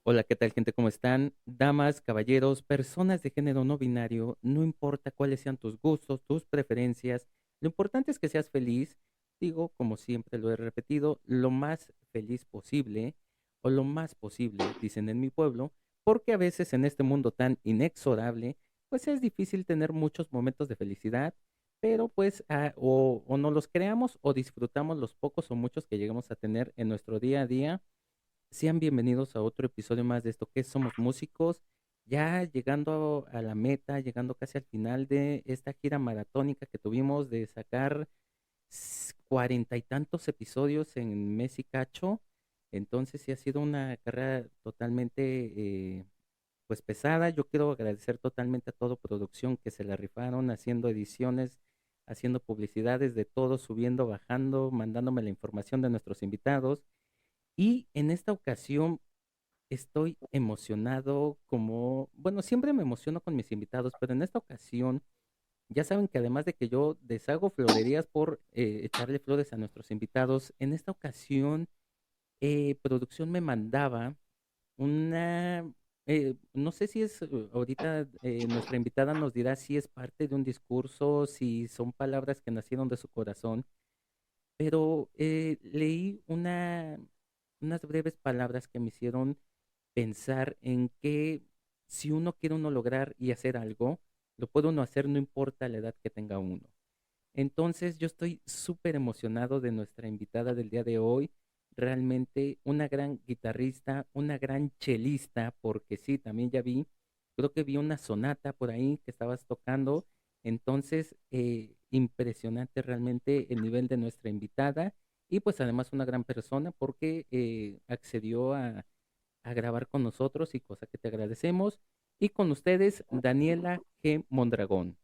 Hola, ¿qué tal, gente? ¿Cómo están? Damas, caballeros, personas de género no binario, no importa cuáles sean tus gustos, tus preferencias, lo importante es que seas feliz, digo, como siempre lo he repetido, lo más feliz posible o lo más posible, dicen en mi pueblo, porque a veces en este mundo tan inexorable, pues es difícil tener muchos momentos de felicidad, pero pues o no los creamos o disfrutamos los pocos o muchos que llegamos a tener en nuestro día a día. Sean bienvenidos a otro episodio más de esto que es Somos Músicos, ya llegando a la meta, llegando casi al final de esta gira maratónica que tuvimos de sacar cuarenta y tantos episodios en mes y cacho. Entonces sí ha sido una carrera totalmente pues pesada. Yo quiero agradecer totalmente a todo producción que se la rifaron haciendo ediciones, haciendo publicidades de todo, subiendo, bajando, mandándome la información de nuestros invitados. Y en esta ocasión estoy emocionado como, bueno, siempre me emociono con mis invitados, pero en esta ocasión, ya saben que además de que yo deshago florerías por echarle flores a nuestros invitados, en esta ocasión producción me mandaba una, no sé si es, ahorita nuestra invitada nos dirá si es parte de un discurso, si son palabras que nacieron de su corazón, pero leí unas breves palabras que me hicieron pensar en que si uno quiere uno lograr y hacer algo, lo puede uno hacer no importa la edad que tenga uno. Entonces yo estoy súper emocionado de nuestra invitada del día de hoy, realmente una gran guitarrista, una gran chelista, porque sí, también ya vi, creo que vi una sonata por ahí que estabas tocando, entonces impresionante realmente el nivel de nuestra invitada y pues además una gran persona porque accedió a grabar con nosotros y cosa que te agradecemos. Y con ustedes, Daniela G. Mondragón.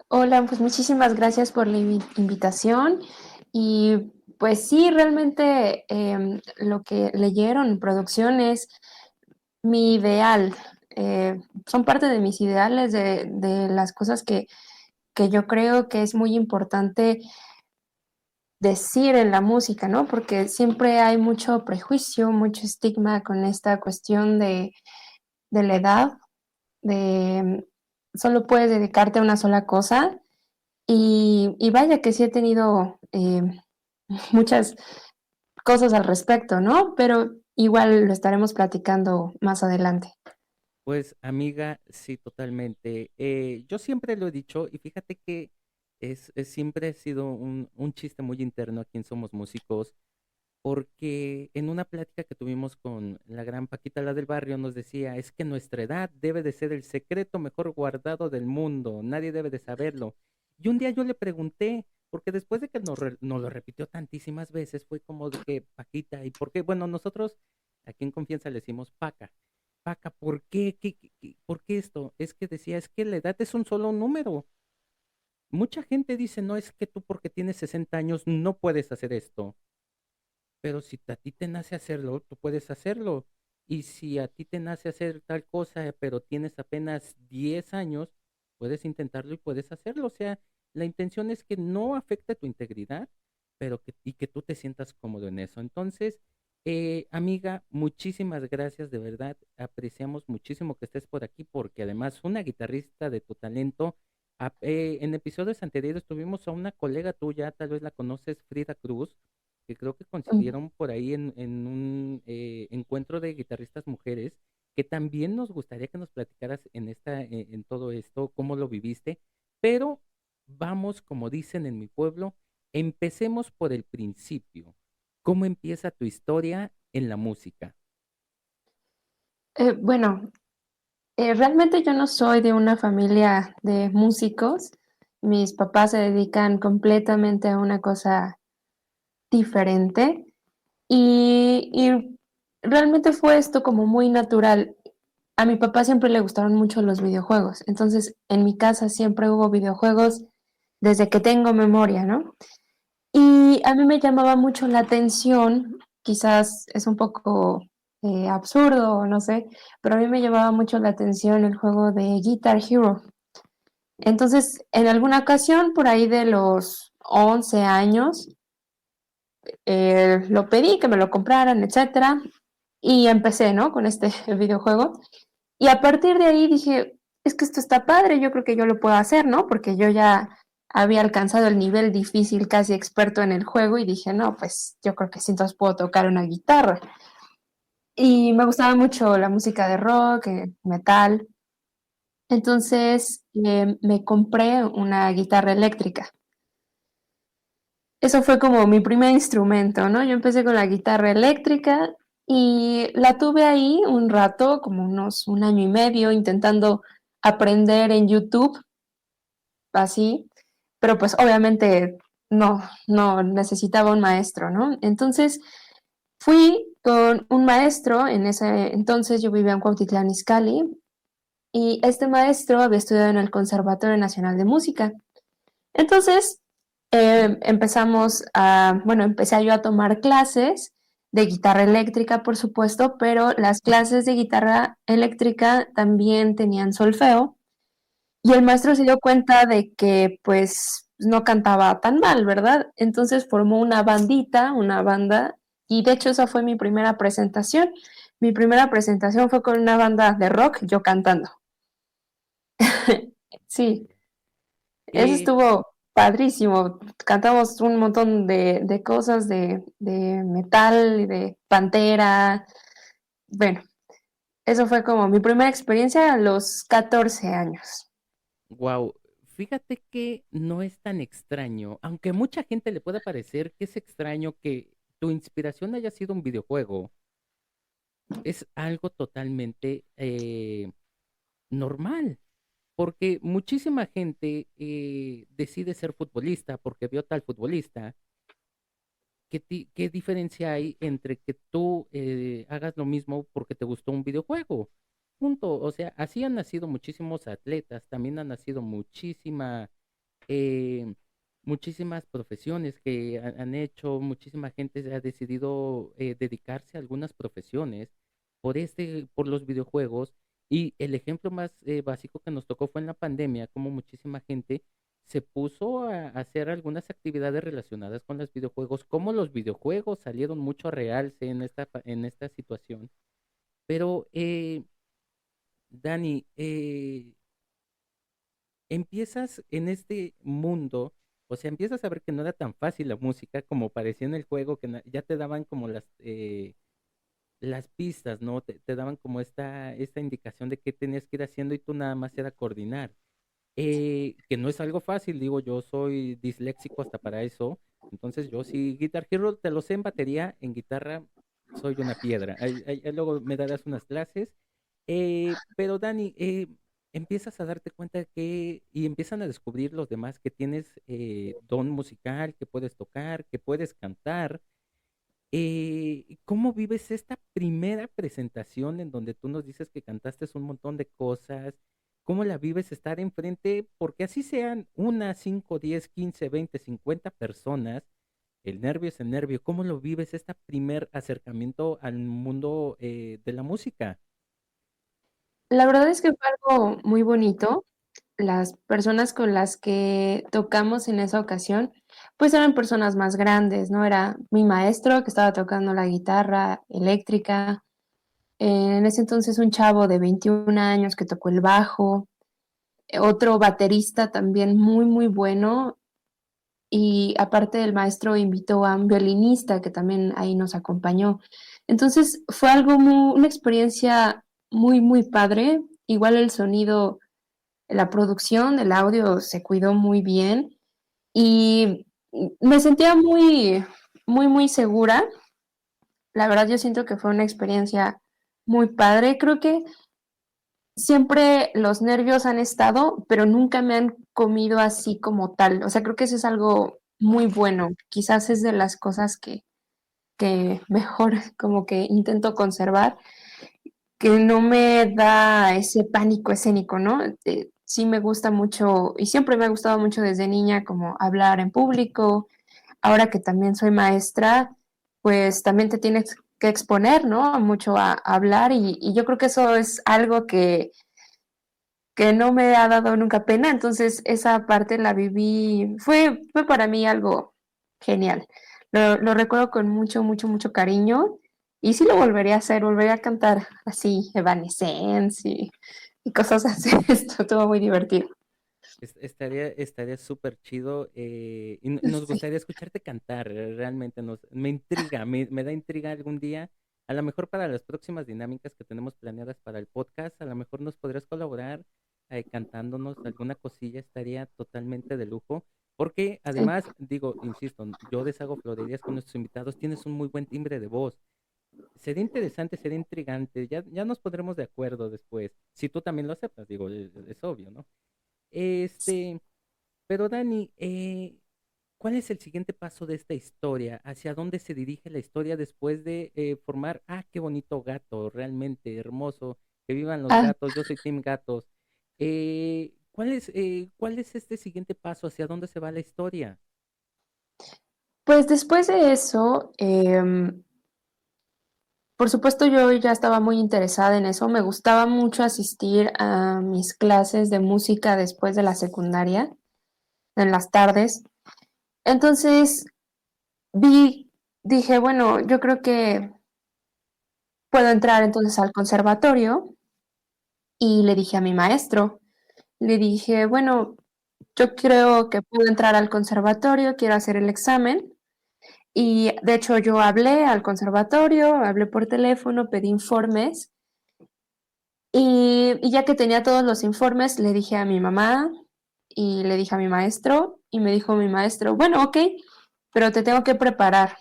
Hola, pues muchísimas gracias por la invitación. Y pues sí, realmente lo que leyeron en producción es mi ideal. Son parte de mis ideales, de las cosas que yo creo que es muy importante decir en la música, ¿no? Porque siempre hay mucho prejuicio, mucho estigma con esta cuestión de la edad, de solo puedes dedicarte a una sola cosa. Y vaya que sí he tenido muchas cosas al respecto, ¿no? Pero igual lo estaremos platicando más adelante. Pues amiga, sí, totalmente. Yo siempre lo he dicho y fíjate que siempre ha sido un chiste muy interno aquí en Somos Músicos, porque en una plática que tuvimos con la gran Paquita, la del barrio, nos decía, es que nuestra edad debe de ser el secreto mejor guardado del mundo, nadie debe de saberlo. Y un día yo le pregunté, porque después de que nos lo repitió tantísimas veces, fue como de que, Paquita, ¿y por qué? Bueno, nosotros aquí en confianza le decimos Paca. Paca, ¿por qué? ¿Por qué esto? Es que decía, es que la edad es un solo número. Mucha gente dice, no, es que tú porque tienes 60 años no puedes hacer esto. Pero si a ti te nace hacerlo, tú puedes hacerlo. Y si a ti te nace hacer tal cosa, pero tienes apenas 10 años, puedes intentarlo y puedes hacerlo. O sea, la intención es que no afecte tu integridad, pero y que tú te sientas cómodo en eso. Entonces, amiga, muchísimas gracias, de verdad. Apreciamos muchísimo que estés por aquí, porque además una guitarrista de tu talento. En episodios anteriores tuvimos a una colega tuya, tal vez la conoces, Frida Cruz, que creo que Mm. coincidieron por ahí en un encuentro de guitarristas mujeres, que también nos gustaría que nos platicaras en todo esto, cómo lo viviste, pero vamos, como dicen en mi pueblo, empecemos por el principio. ¿Cómo empieza tu historia en la música? Bueno, realmente yo no soy de una familia de músicos. Mis papás se dedican completamente a una cosa diferente y realmente fue esto como muy natural. A mi papá siempre le gustaron mucho los videojuegos, entonces en mi casa siempre hubo videojuegos desde que tengo memoria, ¿no? Y a mí me llamaba mucho la atención, quizás es un poco absurdo, no sé, pero a mí me llamaba mucho la atención el juego de Guitar Hero. Entonces, en alguna ocasión, por ahí de los 11 años, lo pedí, que me lo compraran, etcétera. Y empecé, ¿no? Con este videojuego. Y a partir de ahí dije, es que esto está padre, yo creo que yo lo puedo hacer, ¿no? Porque yo ya había alcanzado el nivel difícil, casi experto en el juego, y dije, no, pues yo creo que sí, entonces puedo tocar una guitarra. Y me gustaba mucho la música de rock, metal. Entonces me compré una guitarra eléctrica. Eso fue como mi primer instrumento, ¿no? Yo empecé con la guitarra eléctrica y la tuve ahí un rato, como unos un año y medio, intentando aprender en YouTube, así, pero pues obviamente no necesitaba un maestro, ¿no? Entonces fui con un maestro, en ese entonces yo vivía en Cuautitlán Izcalli, y este maestro había estudiado en el Conservatorio Nacional de Música. Entonces, empecé yo a tomar clases de guitarra eléctrica, por supuesto, pero las clases de guitarra eléctrica también tenían solfeo, y el maestro se dio cuenta de que, pues, no cantaba tan mal, ¿verdad? Entonces formó una bandita, una banda, y de hecho esa fue mi primera presentación. Mi primera presentación fue con una banda de rock, yo cantando. Sí, eso Eh, estuvo padrísimo. Cantamos un montón de cosas de metal, de Pantera. Bueno, eso fue como mi primera experiencia a los 14 años. wow, fíjate que no es tan extraño, aunque a mucha gente le pueda parecer que es extraño que tu inspiración haya sido un videojuego, es algo totalmente normal. Porque muchísima gente decide ser futbolista porque vio tal futbolista. ¿Qué diferencia hay entre que tú hagas lo mismo porque te gustó un videojuego? Punto. O sea, así han nacido muchísimos atletas, también han nacido eh, muchísimas profesiones que han hecho, muchísima gente ha decidido dedicarse a algunas profesiones por los videojuegos. Y el ejemplo más básico que nos tocó fue en la pandemia, como muchísima gente se puso a hacer algunas actividades relacionadas con los videojuegos, como los videojuegos salieron mucho a realce en en esta situación. Pero, Dani, empiezas en este mundo, o sea, empiezas a ver que no era tan fácil la música como parecía en el juego, que ya te daban como las pistas, ¿no? Te daban como esta indicación de qué tenías que ir haciendo y tú nada más era coordinar. Que no es algo fácil, digo, yo soy disléxico hasta para eso, entonces yo sí, Guitar Hero te lo sé en batería, en guitarra soy una piedra. Ahí luego me darás unas clases. Pero Dani, empiezas a darte cuenta y empiezan a descubrir los demás que tienes don musical, que puedes tocar, que puedes cantar. ¿Cómo vives esta primera presentación en donde tú nos dices que cantaste un montón de cosas? ¿Cómo la vives estar enfrente? Porque así sean una, 5, 10, 15, 20, 50 personas, el nervio es el nervio. ¿Cómo lo vives este primer acercamiento al mundo de la música? La verdad es que fue algo muy bonito. Las personas con las que tocamos en esa ocasión, pues eran personas más grandes, ¿no? Era mi maestro que estaba tocando la guitarra eléctrica, en ese entonces un chavo de 21 años que tocó el bajo, otro baterista también muy, muy bueno, y aparte del maestro invitó a un violinista que también ahí nos acompañó. Entonces fue una experiencia muy, muy padre. Igual el sonido, la producción, el audio se cuidó muy bien y me sentía muy, muy, muy segura. La verdad yo siento que fue una experiencia muy padre. Creo que siempre los nervios han estado, pero nunca me han comido así como tal. O sea, creo que eso es algo muy bueno. Quizás es de las cosas que mejor como que intento conservar, que no me da ese pánico escénico, ¿no? Sí me gusta mucho y siempre me ha gustado mucho desde niña como hablar en público. Ahora que también soy maestra, pues también te tienes que exponer, ¿no? Mucho a hablar y yo creo que eso es algo que no me ha dado nunca pena, entonces esa parte la viví, fue para mí algo genial. Lo recuerdo con mucho, mucho, mucho cariño Y sí lo volvería a hacer, volvería a cantar así, Evanescence y cosas así. Esto estuvo muy divertido. Estaría súper chido y nos Sí, gustaría escucharte cantar, realmente me intriga, me da intriga algún día, a lo mejor para las próximas dinámicas que tenemos planeadas para el podcast, a lo mejor nos podrías colaborar cantándonos alguna cosilla, estaría totalmente de lujo, porque sí. además, digo, insisto, yo deshago florerías con nuestros invitados, tienes un muy buen timbre de voz, sería interesante, sería intrigante, ya nos pondremos de acuerdo después, si tú también lo aceptas, digo, es obvio, ¿no? Este... Pero Dani, ¿cuál es el siguiente paso de esta historia? ¿Hacia dónde se dirige la historia después de formar? Ah, qué bonito gato, realmente hermoso. Que vivan los Ah, gatos, yo soy Team Gatos. ¿Cuál es este siguiente paso? ¿Hacia dónde se va la historia? pues después de eso, por supuesto yo ya estaba muy interesada en eso. Me gustaba mucho asistir a mis clases de música después de la secundaria, en las tardes. Entonces dije, bueno, yo creo que puedo entrar entonces al conservatorio y le dije a mi maestro, le dije, bueno, yo creo que puedo entrar al conservatorio, quiero hacer el examen. Y de hecho yo hablé al conservatorio, hablé por teléfono, pedí informes y ya que tenía todos los informes, le dije a mi mamá y le dije a mi maestro y me dijo mi maestro, bueno, ok, pero te tengo que preparar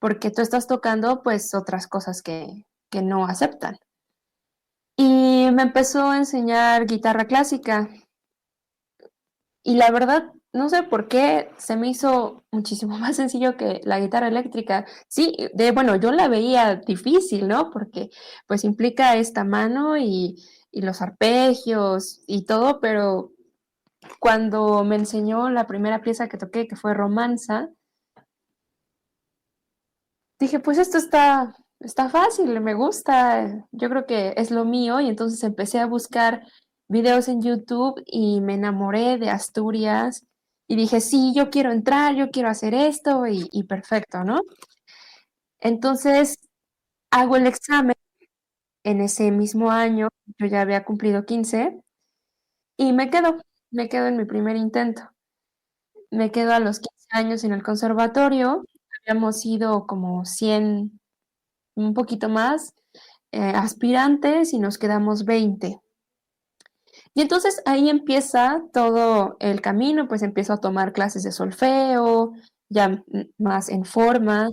porque tú estás tocando pues otras cosas que no aceptan. Y me empezó a enseñar guitarra clásica y la verdad, no sé por qué se me hizo muchísimo más sencillo que la guitarra eléctrica. Sí, bueno, yo la veía difícil, ¿no? Porque pues implica esta mano y los arpegios y todo, pero cuando me enseñó la primera pieza que toqué, que fue Romanza, dije, pues esto está fácil, me gusta, yo creo que es lo mío y entonces empecé a buscar videos en YouTube y me enamoré de Asturias y dije, sí, yo quiero entrar, yo quiero hacer esto y perfecto, ¿no? Entonces hago el examen en ese mismo año, yo ya había cumplido 15 y me quedo en mi primer intento. Me quedo a los 15 años en el conservatorio, habíamos sido como 100 un poquito más, aspirantes y nos quedamos 20. Y entonces ahí empieza todo el camino, pues empiezo a tomar clases de solfeo, ya más en forma,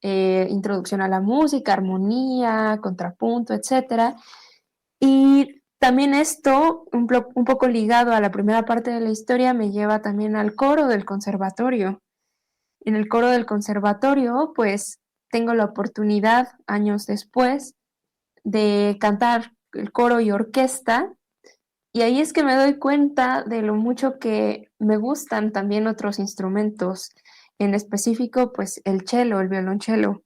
introducción a la música, armonía, contrapunto, etcétera. Y también esto, un poco ligado a la primera parte de la historia, me lleva también al coro del conservatorio. En el coro del conservatorio, pues tengo la oportunidad, años después, de cantar el coro y orquesta, y ahí es que me doy cuenta de lo mucho que me gustan también otros instrumentos, en específico, pues el cello, el violonchelo.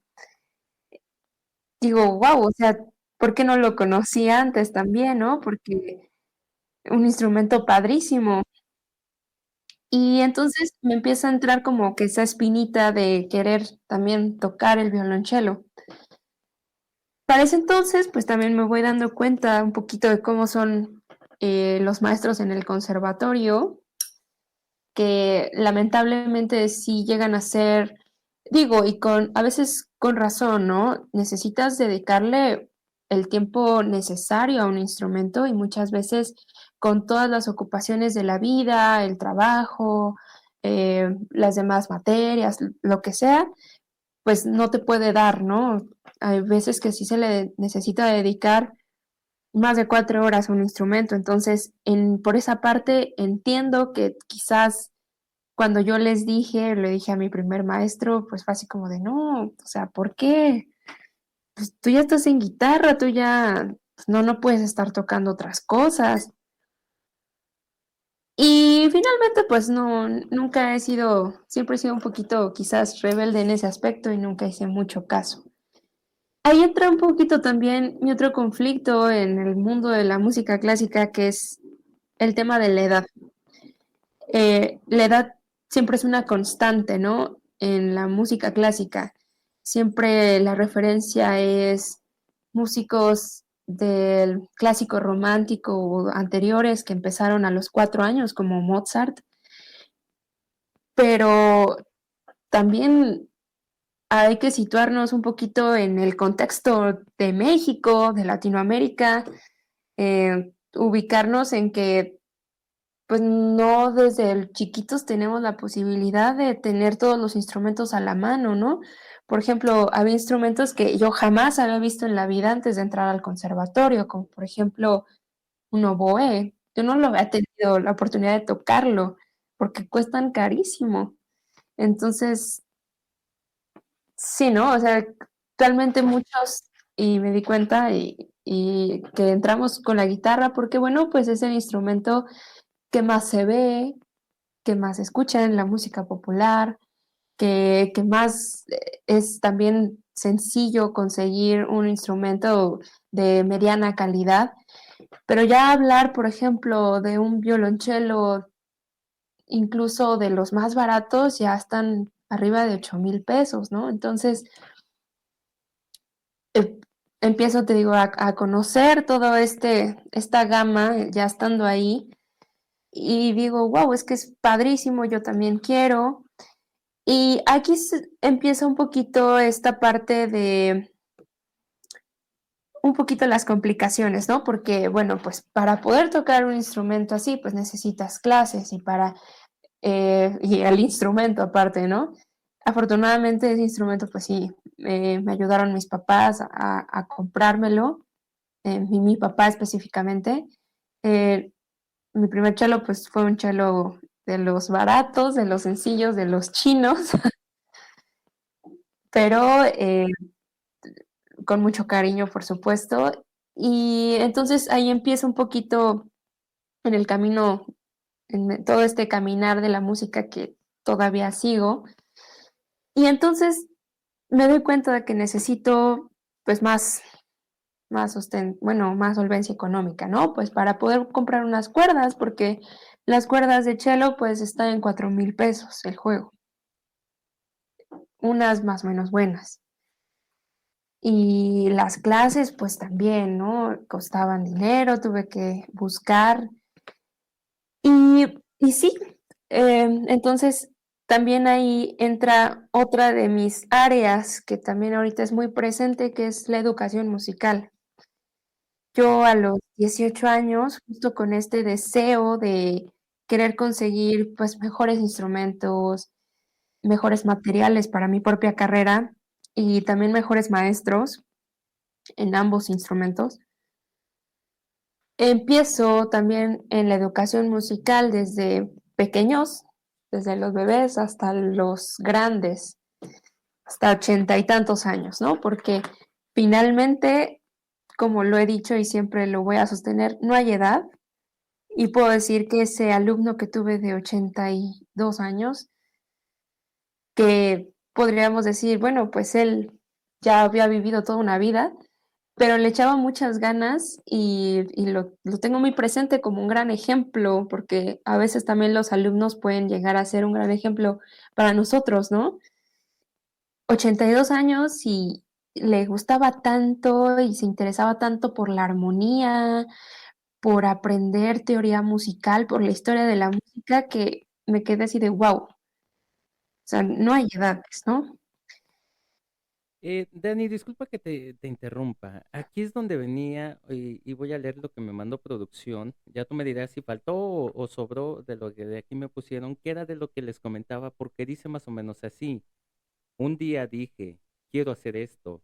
Digo, wow, o sea, ¿por qué no lo conocí antes también, no? Porque un instrumento padrísimo. Y entonces me empieza a entrar como que esa espinita de querer también tocar el violonchelo. Para ese entonces, pues también me voy dando cuenta un poquito de cómo son los maestros en el conservatorio, que lamentablemente sí llegan a ser, digo, y a veces con razón, ¿no? Necesitas dedicarle el tiempo necesario a un instrumento y muchas veces con todas las ocupaciones de la vida, el trabajo, las demás materias, lo que sea, pues no te puede dar, ¿no? Hay veces que sí se le necesita dedicar más de 4 horas a un instrumento, entonces por esa parte entiendo que quizás cuando yo les dije, le dije a mi primer maestro, pues fue así como de, no, o sea, ¿por qué? Pues tú ya estás en guitarra, tú ya, pues, no puedes estar tocando otras cosas. Y finalmente, pues no, nunca he sido, siempre he sido un poquito quizás rebelde en ese aspecto y nunca hice mucho caso. Ahí entra un poquito también mi otro conflicto en el mundo de la música clásica, que es el tema de la edad. La edad siempre es una constante, ¿no? En la música clásica. siempre la referencia es músicos del clásico romántico o anteriores que empezaron a los 4 años, como Mozart, pero también hay que situarnos un poquito en el contexto de México, de Latinoamérica, ubicarnos en que pues no desde el chiquitos tenemos la posibilidad de tener todos los instrumentos a la mano, ¿no? Por ejemplo, había instrumentos que yo jamás había visto en la vida antes de entrar al conservatorio, como por ejemplo un oboe. Yo no lo había tenido la oportunidad de tocarlo porque cuestan carísimo. Entonces, sí, ¿no? O sea, realmente muchos, y me di cuenta y que entramos con la guitarra porque, bueno, pues es el instrumento que más se ve, que más se escucha en la música popular, que más es también sencillo conseguir un instrumento de mediana calidad, pero ya hablar, por ejemplo, de un violonchelo, incluso de los más baratos, ya están arriba de 8,000 pesos, ¿no? Entonces, em- empiezo, te digo, a conocer todo esta gama, ya estando ahí, y digo, wow, es que es padrísimo, yo también quiero. Y aquí empieza un poquito esta parte de un poquito las complicaciones, ¿no? Porque, bueno, pues para poder tocar un instrumento así, pues necesitas clases y el instrumento aparte, ¿no? Afortunadamente ese instrumento, pues sí, me ayudaron mis papás a comprármelo, mi papá específicamente. Eh, Mi primer cello, pues fue un cello de los baratos, de los sencillos, de los chinos, pero con mucho cariño, por supuesto. Y entonces ahí empieza un poquito en el camino, en todo este caminar de la música que todavía sigo. Y entonces me doy cuenta de que necesito pues más solvencia económica, ¿no? Pues para poder comprar unas cuerdas, porque las cuerdas de cello pues están en 4,000 pesos el juego, unas más o menos buenas. Y las clases, pues también, ¿no? Costaban dinero, tuve que buscar. Y sí, entonces también ahí entra otra de mis áreas que también ahorita es muy presente, que es la educación musical. Yo a los 18 años, justo con este deseo de querer conseguir, pues, mejores instrumentos, mejores materiales para mi propia carrera y también mejores maestros en ambos instrumentos. Empiezo también en la educación musical desde pequeños, desde los bebés hasta los grandes, hasta 80 y tantos años, ¿no? Porque finalmente, como lo he dicho y siempre lo voy a sostener, no hay edad. Y puedo decir que ese alumno que tuve de 82 años, que podríamos decir, bueno, pues él ya había vivido toda una vida, pero le echaba muchas ganas y lo tengo muy presente como un gran ejemplo, porque a veces también los alumnos pueden llegar a ser un gran ejemplo para nosotros, ¿no? 82 años y le gustaba tanto y se interesaba tanto por la armonía, por aprender teoría musical, por la historia de la música, que me quedé así de wow, o sea, no hay edades, ¿no? Dani, disculpa que te interrumpa. Aquí es donde venía y voy a leer lo que me mandó producción. Ya tú me dirás si faltó o sobró de lo que de aquí me pusieron, que era de lo que les comentaba, porque dice más o menos así. Un día dije, quiero hacer esto,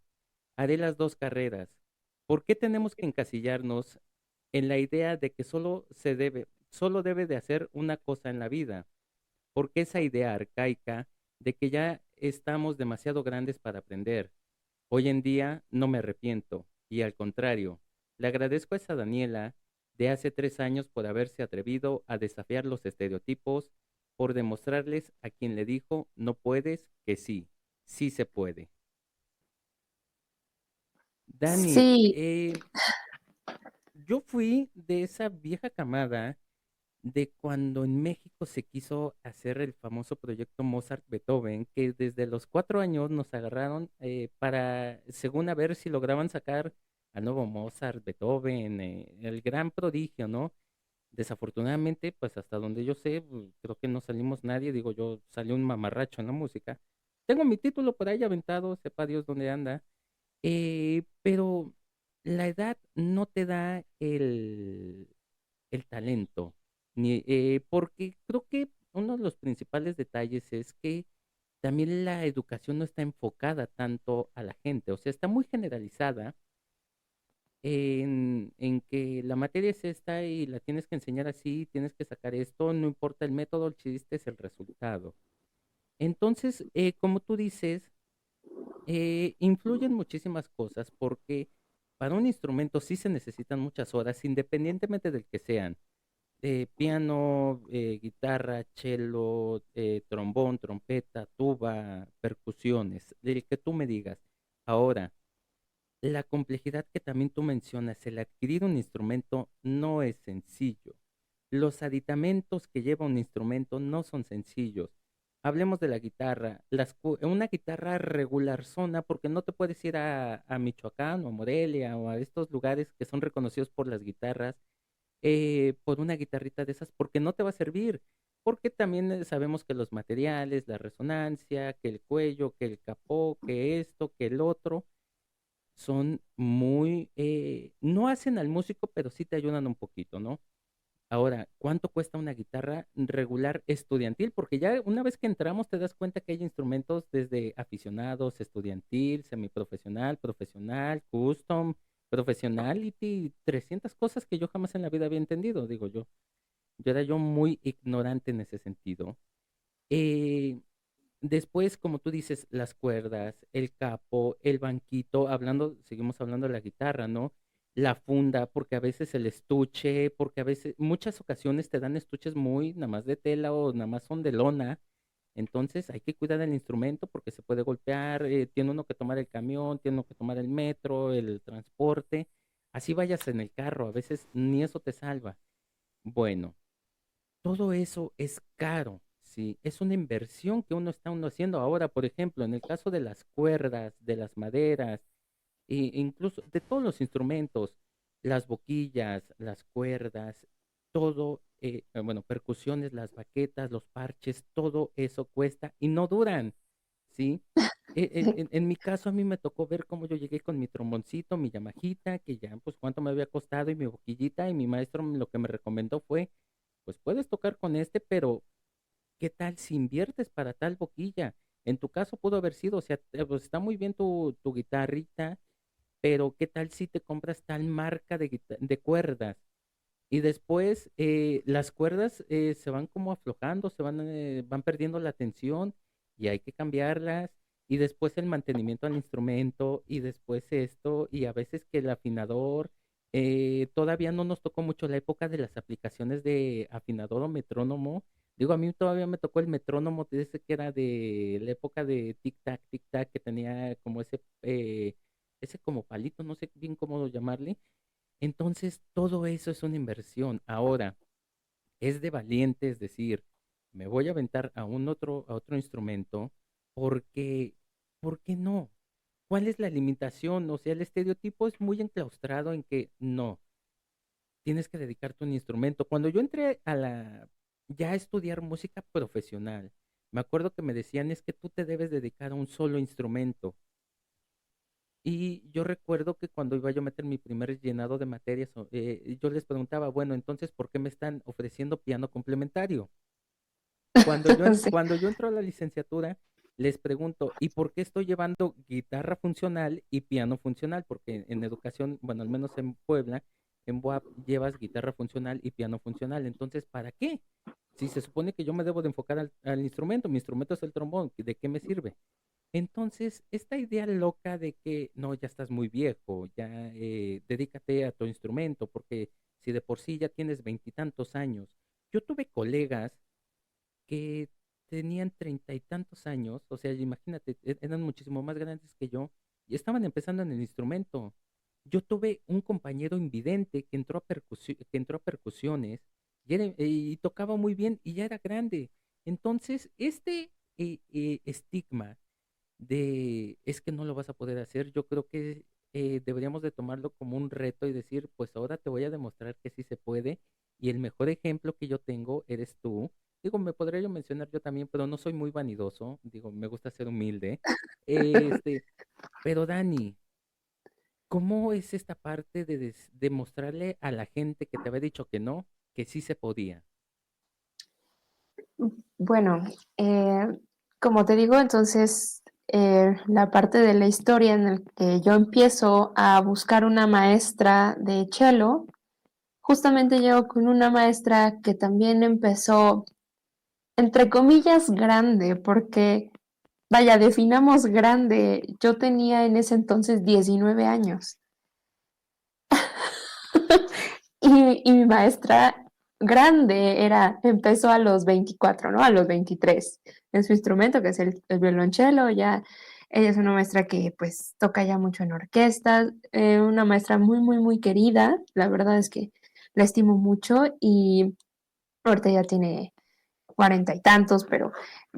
haré las dos carreras. ¿Por qué tenemos que encasillarnos en la idea de que solo debe de hacer una cosa en la vida? Porque esa idea arcaica de que ya estamos demasiado grandes para aprender. Hoy en día no me arrepiento y al contrario, le agradezco a esa Daniela de hace 3 años por haberse atrevido a desafiar los estereotipos, por demostrarles a quien le dijo no puedes que sí, sí se puede. Dani, Sí, yo fui de esa vieja camada de cuando en México se quiso hacer el famoso proyecto Mozart-Beethoven, que desde los 4 años nos agarraron para, según a ver si lograban sacar al nuevo Mozart, Beethoven, el gran prodigio, ¿no? Desafortunadamente, pues hasta donde yo sé, creo que no salimos nadie, digo yo, salió un mamarracho en la música. Tengo mi título por ahí aventado, sepa Dios dónde anda, pero la edad no te da el talento, porque creo que uno de los principales detalles es que también la educación no está enfocada tanto a la gente, o sea, está muy generalizada en que la materia es esta y la tienes que enseñar así, tienes que sacar esto, no importa el método, el chiste es el resultado. Entonces, como tú dices, influyen muchísimas cosas porque para un instrumento sí se necesitan muchas horas, independientemente del que sean. Piano, guitarra, cello, trombón, trompeta, tuba, percusiones, del que tú me digas. Ahora, la complejidad que también tú mencionas, el adquirir un instrumento no es sencillo. Los aditamentos que lleva un instrumento no son sencillos. Hablemos de la guitarra. Una guitarra regular zona, porque no te puedes ir a Michoacán o a Morelia o a estos lugares que son reconocidos por las guitarras, por una guitarrita de esas, porque no te va a servir. Porque también sabemos que los materiales, la resonancia, que el cuello, que el capó, que esto, que el otro son muy, no hacen al músico, pero sí te ayudan un poquito, ¿no? Ahora, ¿cuánto cuesta una guitarra regular estudiantil? Porque ya una vez que entramos te das cuenta que hay instrumentos desde aficionados, estudiantil, semiprofesional, profesional, custom, professionality, 300 cosas que yo jamás en la vida había entendido, digo yo. Yo era yo muy ignorante en ese sentido. Eh, Después, como tú dices, las cuerdas, el capo, el banquito, hablando, seguimos hablando de la guitarra, ¿no? La funda, porque a veces el estuche, porque a veces, muchas ocasiones te dan estuches muy nada más de tela o nada más son de lona. Entonces hay que cuidar el instrumento porque se puede golpear, tiene uno que tomar el camión, tiene uno que tomar el metro, el transporte. Así vayas en el carro, a veces ni eso te salva. Bueno, todo eso es caro, ¿sí? Es una inversión que uno haciendo ahora, por ejemplo, en el caso de las cuerdas, de las maderas, e incluso de todos los instrumentos, las boquillas, las cuerdas, todo, bueno, percusiones, las baquetas, los parches, todo eso cuesta y no duran, ¿sí? En mi caso, a mí me tocó ver cómo yo llegué con mi tromboncito, mi Yamajita, que ya, pues, cuánto me había costado, y mi boquillita, y mi maestro lo que me recomendó fue, pues, puedes tocar con este, pero ¿qué tal si inviertes para tal boquilla? En tu caso pudo haber sido, o sea, pues, está muy bien tu guitarrita, pero ¿qué tal si te compras tal marca de cuerdas? Y después las cuerdas se van como aflojando, van perdiendo la tensión y hay que cambiarlas. Y después el mantenimiento al instrumento y después esto y a veces que el afinador, todavía no nos tocó mucho la época de las aplicaciones de afinador o metrónomo. Digo, a mí todavía me tocó el metrónomo de ese que era de la época de tic tac, que tenía como ese como palito, no sé bien cómo llamarle. Entonces, todo eso es una inversión. Ahora, es de valientes decir, me voy a aventar a otro instrumento porque, ¿por qué no? ¿Cuál es la limitación? O sea, el estereotipo es muy enclaustrado en que no, tienes que dedicarte a un instrumento. Cuando yo entré ya a estudiar música profesional, me acuerdo que me decían es que tú te debes dedicar a un solo instrumento. Y yo recuerdo que cuando iba yo a meter mi primer llenado de materias, yo les preguntaba, bueno, entonces, ¿por qué me están ofreciendo piano complementario? Sí. Cuando yo entro a la licenciatura, les pregunto, ¿y por qué estoy llevando guitarra funcional y piano funcional? Porque en educación, bueno, al menos en Puebla, en BUAP llevas guitarra funcional y piano funcional. Entonces, ¿para qué? Si se supone que yo me debo de enfocar al instrumento, mi instrumento es el trombón, ¿de qué me sirve? Entonces, esta idea loca de que no, ya estás muy viejo, ya dedícate a tu instrumento, porque si de por sí ya tienes veintitantos años. Yo tuve colegas que tenían treinta y tantos años, o sea, imagínate, eran muchísimo más grandes que yo y estaban empezando en el instrumento. Yo tuve un compañero invidente que entró a percusiones y tocaba muy bien y ya era grande. Entonces, este estigma de es que no lo vas a poder hacer, yo creo que deberíamos de tomarlo como un reto y decir, pues ahora te voy a demostrar que sí se puede y el mejor ejemplo que yo tengo eres tú. Digo, me podría yo mencionar yo también, pero no soy muy vanidoso, digo, me gusta ser humilde. Este, pero Dani, ¿cómo es esta parte de demostrarle a la gente que te había dicho que sí se podía? Bueno, como te digo, entonces la parte de la historia en la que yo empiezo a buscar una maestra de cello, justamente llego con una maestra que también empezó, entre comillas, grande, porque, vaya, definamos grande. Yo tenía en ese entonces 19 años. Y mi maestra grande empezó a los 24, ¿no? A los 23 en su instrumento, que es el violonchelo. Ya, ella es una maestra que pues toca ya mucho en orquestas, una maestra muy, muy, muy querida. La verdad es que la estimo mucho y ahorita ya tiene 40 y tantos, pero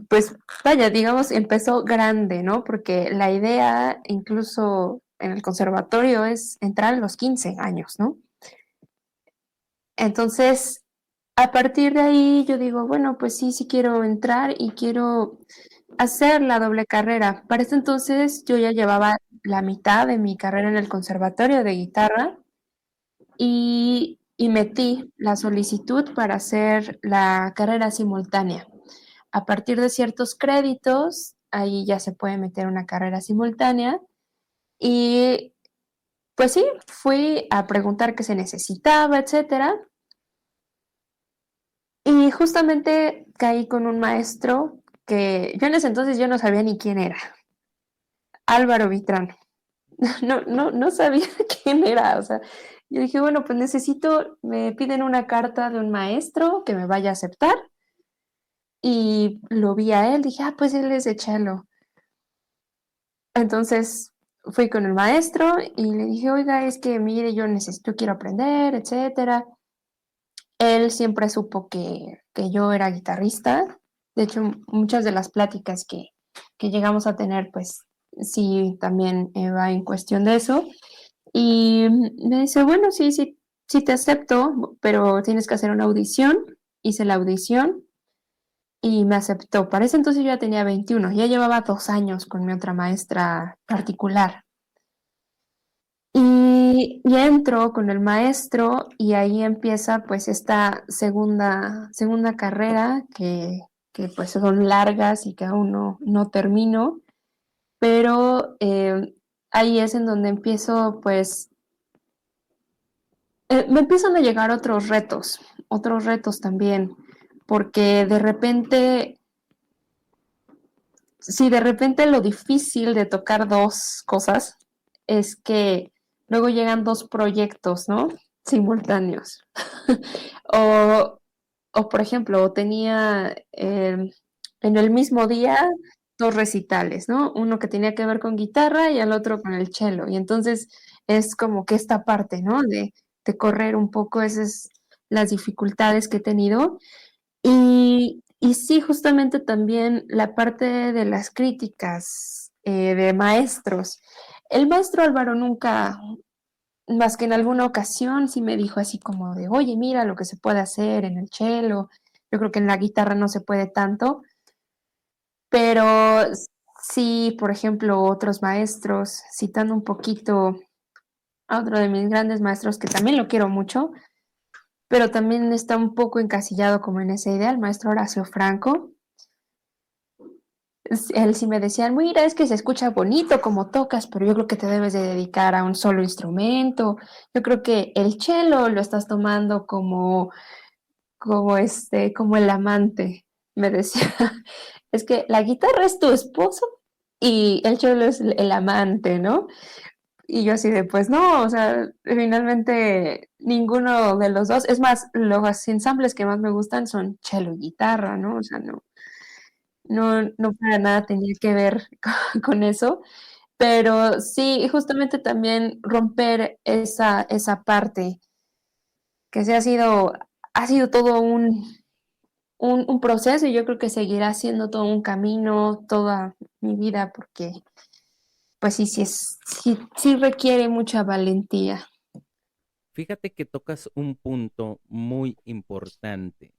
pues vaya, digamos, empezó grande, ¿no? Porque la idea, incluso en el conservatorio, es entrar a los 15 años, ¿no? Entonces, a partir de ahí yo digo, bueno, pues sí, sí quiero entrar y quiero hacer la doble carrera. Para ese entonces yo ya llevaba la mitad de mi carrera en el conservatorio de guitarra y metí la solicitud para hacer la carrera simultánea. A partir de ciertos créditos, ahí ya se puede meter una carrera simultánea y pues sí, fui a preguntar qué se necesitaba, etcétera. Y justamente caí con un maestro que yo en ese entonces yo no sabía ni quién era, Álvaro Vitrán. No sabía quién era, o sea, yo dije, bueno, pues me piden una carta de un maestro que me vaya a aceptar y lo vi a él, dije, pues él es de cello. Entonces fui con el maestro y le dije, oiga, es que mire, yo quiero aprender, etcétera. Él siempre supo que yo era guitarrista. De hecho, muchas de las pláticas que llegamos a tener, pues sí, también va en cuestión de eso. Y me dice, bueno, sí, sí, sí te acepto, pero tienes que hacer una audición. Hice la audición y me aceptó. Para ese entonces yo ya tenía 21, ya llevaba 2 años con mi otra maestra particular. Y entro con el maestro y ahí empieza pues esta segunda carrera que pues son largas y que aún no termino, pero ahí es en donde empiezo pues, me empiezan a llegar otros retos también, porque de repente, sí, de repente lo difícil de tocar dos cosas es que luego llegan dos proyectos, ¿no? Simultáneos. o, o, por ejemplo, tenía en el mismo día dos recitales, ¿no? Uno que tenía que ver con guitarra y el otro con el cello. Y entonces es como que esta parte, ¿no? De correr un poco esas las dificultades que he tenido. Y sí, justamente también la parte de las críticas de maestros. El maestro Álvaro nunca, más que en alguna ocasión, sí me dijo así como de, oye, mira lo que se puede hacer en el cello. Yo creo que en la guitarra no se puede tanto, pero sí, por ejemplo, otros maestros, citando un poquito a otro de mis grandes maestros que también lo quiero mucho, pero también está un poco encasillado como en esa idea, el maestro Horacio Franco. Él sí me decía, mira, es que se escucha bonito como tocas, pero yo creo que te debes de dedicar a un solo instrumento. Yo creo que el cello lo estás tomando como el amante, me decía. Es que la guitarra es tu esposo y el cello es el amante, ¿no? Y yo así de, pues no, o sea, finalmente ninguno de los dos, es más, los ensambles que más me gustan son cello y guitarra, ¿no? O sea, no para nada tenía que ver con eso, pero sí, justamente también romper esa parte que se ha sido ha sido todo un proceso y yo creo que seguirá siendo todo un camino toda mi vida porque pues sí requiere mucha valentía. Fíjate que tocas un punto muy importante.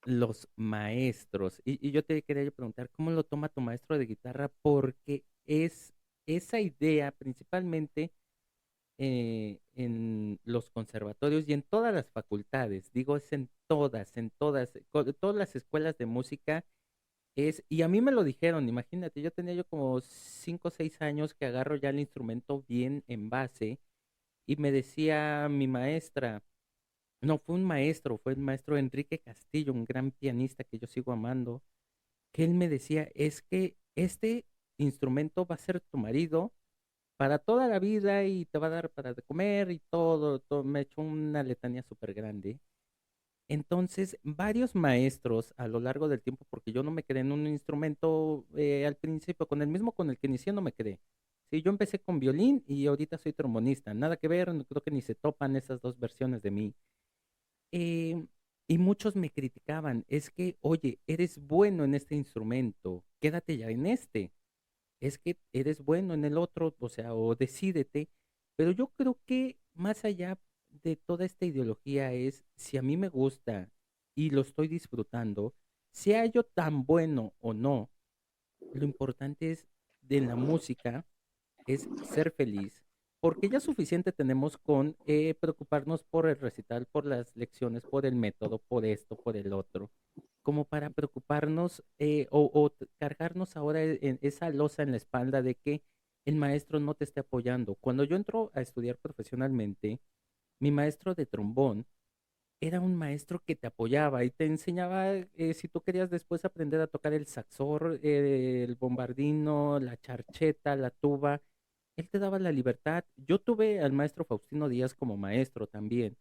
Los maestros. Y yo te quería preguntar, ¿cómo lo toma tu maestro de guitarra? Porque es esa idea principalmente en los conservatorios y en todas las facultades, digo, es todas las escuelas de música y a mí me lo dijeron, imagínate, yo tenía yo como 5 o 6 años que agarro ya el instrumento bien en base y me decía mi maestra, no, fue el maestro Enrique Castillo, un gran pianista que yo sigo amando, que él me decía, es que este instrumento va a ser tu marido para toda la vida y te va a dar para de comer y todo, me echó una letanía súper grande. Entonces, varios maestros a lo largo del tiempo, porque yo no me quedé en un instrumento al principio, con el mismo con el que inicié no me quedé. Sí, yo empecé con violín y ahorita soy trombonista, nada que ver, no creo que ni se topan esas dos versiones de mí. Eh, y muchos me criticaban, es que, oye, eres bueno en este instrumento, quédate ya en este, es que eres bueno en el otro, o sea, o decídete, pero yo creo que más allá de toda esta ideología es, si a mí me gusta y lo estoy disfrutando, sea yo tan bueno o no, lo importante es de la música es ser feliz, porque ya suficiente tenemos con preocuparnos por el recital, por las lecciones, por el método, por esto, por el otro, como para preocuparnos cargarnos ahora en esa losa en la espalda de que el maestro no te esté apoyando. Cuando yo entro a estudiar profesionalmente, mi maestro de trombón era un maestro que te apoyaba y te enseñaba, si tú querías después aprender a tocar el saxor, el bombardino, la charcheta, la tuba, él te daba la libertad. Yo tuve al maestro Faustino Díaz como maestro también,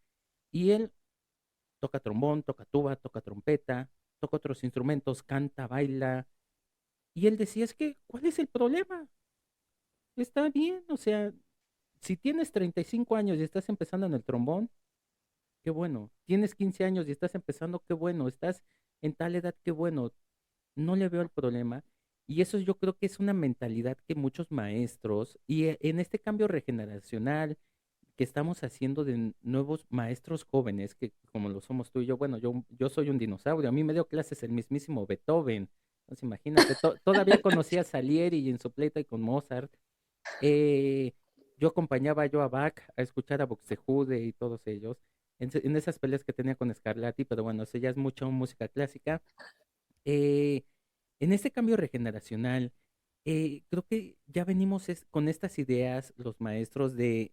y él toca trombón, toca tuba, toca trompeta, toca otros instrumentos, canta, baila, y él decía, es que, ¿cuál es el problema? Está bien, o sea, si tienes 35 años y estás empezando en el trombón, qué bueno. Tienes 15 años y estás empezando, qué bueno. Estás en tal edad, qué bueno. No le veo el problema. Y eso yo creo que es una mentalidad que muchos maestros, y en este cambio regeneracional que estamos haciendo de nuevos maestros jóvenes, que como lo somos tú y yo, bueno, yo soy un dinosaurio, a mí me dio clases el mismísimo Beethoven. Entonces imagínate, todavía conocía a Salieri y en su pleita y con Mozart. Eh, yo acompañaba yo a Bach a escuchar a Buxtehude y todos ellos en esas peleas que tenía con Scarlatti, pero bueno, eso ya es mucho música clásica. Eh, en este cambio regeneracional, creo que ya venimos con estas ideas, los maestros, de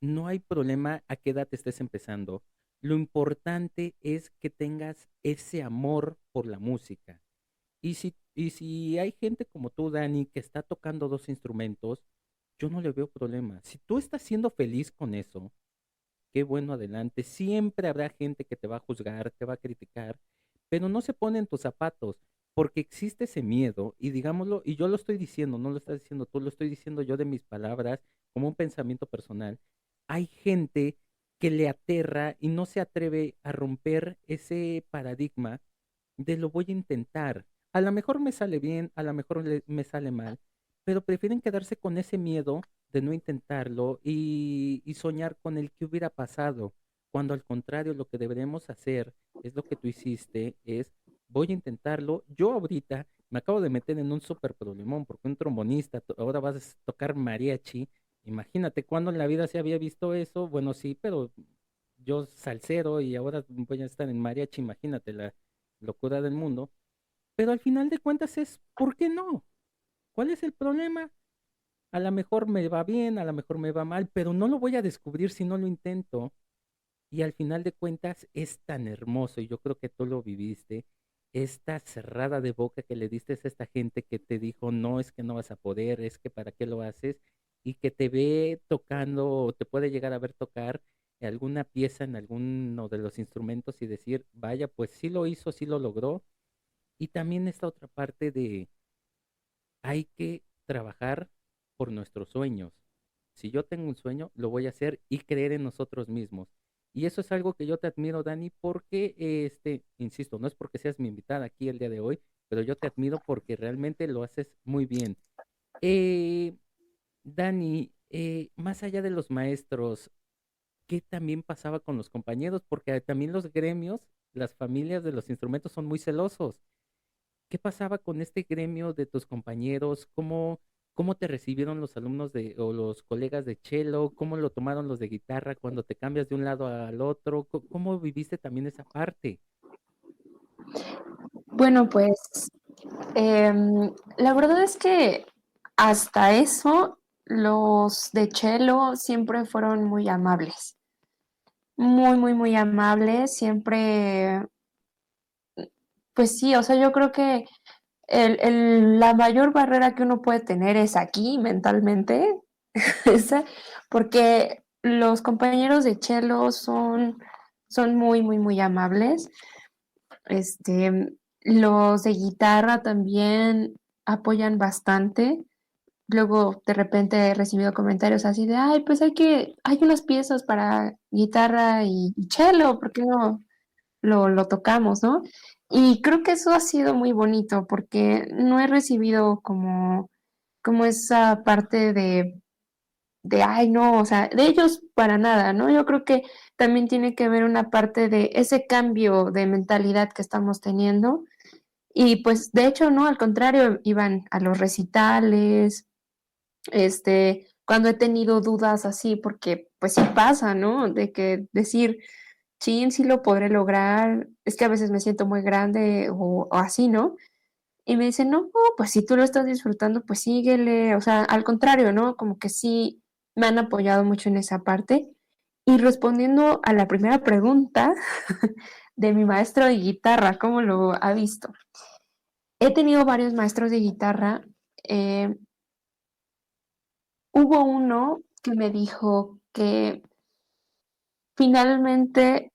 no hay problema a qué edad estés empezando. Lo importante es que tengas ese amor por la música. Y si hay gente como tú, Dani, que está tocando dos instrumentos, yo no le veo problema. Si tú estás siendo feliz con eso, qué bueno, adelante. Siempre habrá gente que te va a juzgar, te va a criticar, pero no se pone en tus zapatos, porque existe ese miedo, y digámoslo, y yo lo estoy diciendo, no lo estás diciendo tú, lo estoy diciendo yo de mis palabras, como un pensamiento personal. Hay gente que le aterra y no se atreve a romper ese paradigma de lo voy a intentar. A lo mejor me sale bien, a lo mejor me sale mal, pero prefieren quedarse con ese miedo de no intentarlo y soñar con el que hubiera pasado, cuando al contrario lo que deberemos hacer es lo que tú hiciste, es voy a intentarlo. Yo ahorita me acabo de meter en un súper problemón porque un trombonista, ahora vas a tocar mariachi. Imagínate cuándo en la vida se había visto eso. Bueno, sí, pero yo salsero y ahora voy a estar en mariachi, imagínate la locura del mundo. Pero al final de cuentas es, ¿por qué no? ¿Cuál es el problema? A lo mejor me va bien, a lo mejor me va mal, pero no lo voy a descubrir si no lo intento. Y al final de cuentas es tan hermoso, y yo creo que tú lo viviste, esta cerrada de boca que le diste a esta gente que te dijo, no, es que no vas a poder, es que para qué lo haces, y que te ve tocando, o te puede llegar a ver tocar alguna pieza en alguno de los instrumentos y decir, vaya, pues sí lo hizo, sí lo logró. Y también esta otra parte de hay que trabajar por nuestros sueños. Si yo tengo un sueño, lo voy a hacer y creer en nosotros mismos. Y eso es algo que yo te admiro, Dani, porque, insisto, no es porque seas mi invitada aquí el día de hoy, pero yo te admiro porque realmente lo haces muy bien. Eh, Dani, más allá de los maestros, ¿qué también pasaba con los compañeros? Porque también los gremios, las familias de los instrumentos son muy celosos. ¿Qué pasaba con este gremio de tus compañeros? ¿Cómo te recibieron los alumnos o los colegas de cello? ¿Cómo lo tomaron los de guitarra cuando te cambias de un lado al otro? ¿Cómo viviste también esa parte? Bueno, pues la verdad es que hasta eso los de Chelo siempre fueron muy amables, muy, muy, muy amables, siempre, pues sí, o sea, yo creo que la mayor barrera que uno puede tener es aquí mentalmente, esa, porque los compañeros de Chelo son muy, muy, muy amables. Este, los de guitarra también apoyan bastante. Luego de repente he recibido comentarios así de, ay, pues hay unas piezas para guitarra y cello, ¿por qué no lo tocamos, no? Y creo que eso ha sido muy bonito porque no he recibido como esa parte ay, no, o sea, de ellos para nada, ¿no? Yo creo que también tiene que ver una parte de ese cambio de mentalidad que estamos teniendo. Y pues, de hecho, no, al contrario, iban a los recitales, cuando he tenido dudas así, porque pues sí pasa, ¿no? De que decir, chin, sí lo podré lograr, es que a veces me siento muy grande o así, ¿no? Y me dicen, no, no, pues si tú lo estás disfrutando, pues síguele, o sea, al contrario, ¿no? Como que sí me han apoyado mucho en esa parte. Y respondiendo a la primera pregunta de mi maestro de guitarra, ¿cómo lo ha visto? He tenido varios maestros de guitarra. eh, Hubo uno que me dijo que finalmente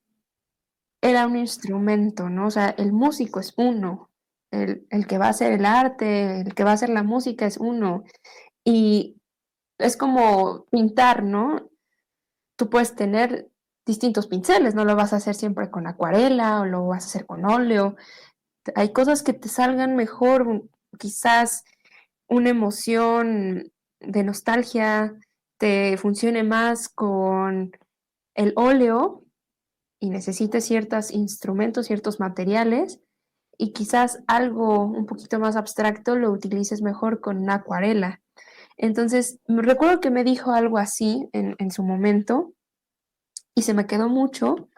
era un instrumento, ¿no? O sea, el músico es uno, el que va a hacer el arte, el que va a hacer la música es uno. Y es como pintar, ¿no? Tú puedes tener distintos pinceles, no lo vas a hacer siempre con acuarela o lo vas a hacer con óleo. Hay cosas que te salgan mejor, quizás una emoción de nostalgia te funcione más con el óleo y necesites ciertos instrumentos, ciertos materiales, y quizás algo un poquito más abstracto lo utilices mejor con una acuarela. Entonces, recuerdo que me dijo algo así en su momento y se me quedó mucho.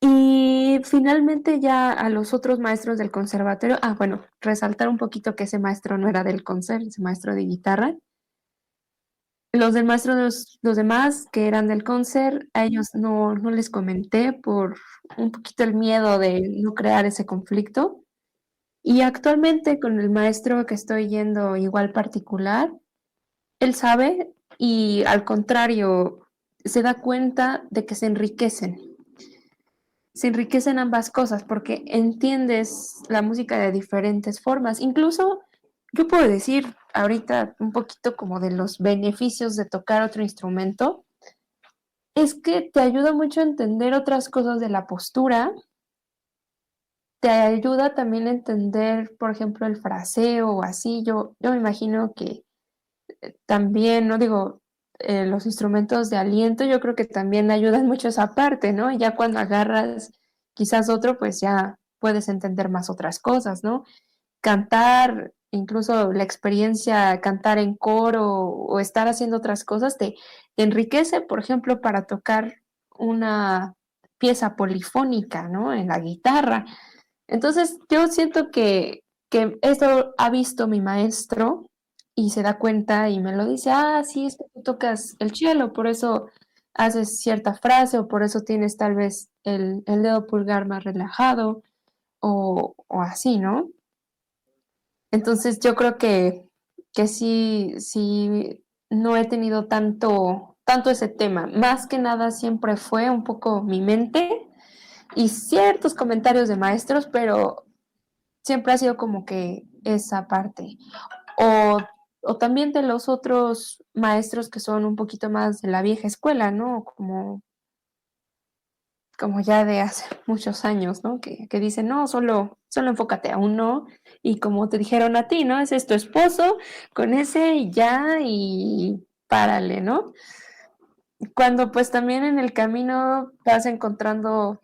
Y finalmente ya a los otros maestros del conservatorio, bueno, resaltar un poquito que ese maestro no era del conserv, ese maestro de guitarra. Los demás que eran del concert, a ellos no les comenté por un poquito el miedo de no crear ese conflicto. Y actualmente con el maestro que estoy yendo igual particular, él sabe y al contrario, se da cuenta de que se enriquecen ambas cosas porque entiendes la música de diferentes formas. Incluso yo puedo decir ahorita un poquito como de los beneficios de tocar otro instrumento, es que te ayuda mucho a entender otras cosas de la postura, te ayuda también a entender, por ejemplo, el fraseo o así. Yo me imagino que también, no digo, los instrumentos de aliento, yo creo que también ayudan mucho esa parte, ¿no? Y ya cuando agarras quizás otro, pues ya puedes entender más otras cosas, ¿no? Cantar, incluso la experiencia, cantar en coro o estar haciendo otras cosas, te enriquece, por ejemplo, para tocar una pieza polifónica, ¿no? En la guitarra. Entonces, yo siento que eso ha visto mi maestro y se da cuenta y me lo dice, sí, es que tú tocas el cello, por eso haces cierta frase o por eso tienes tal vez el dedo pulgar más relajado o así, ¿no? Entonces, yo creo que sí, no he tenido tanto ese tema. Más que nada siempre fue un poco mi mente y ciertos comentarios de maestros, pero siempre ha sido como que esa parte. O, o también de los otros maestros que son un poquito más de la vieja escuela, ¿no? Como como ya de hace muchos años, ¿no? Que dicen, no, solo enfócate a uno, y como te dijeron a ti, ¿no? Ese es tu esposo, con ese y ya, y párale, ¿no? Cuando pues también en el camino vas encontrando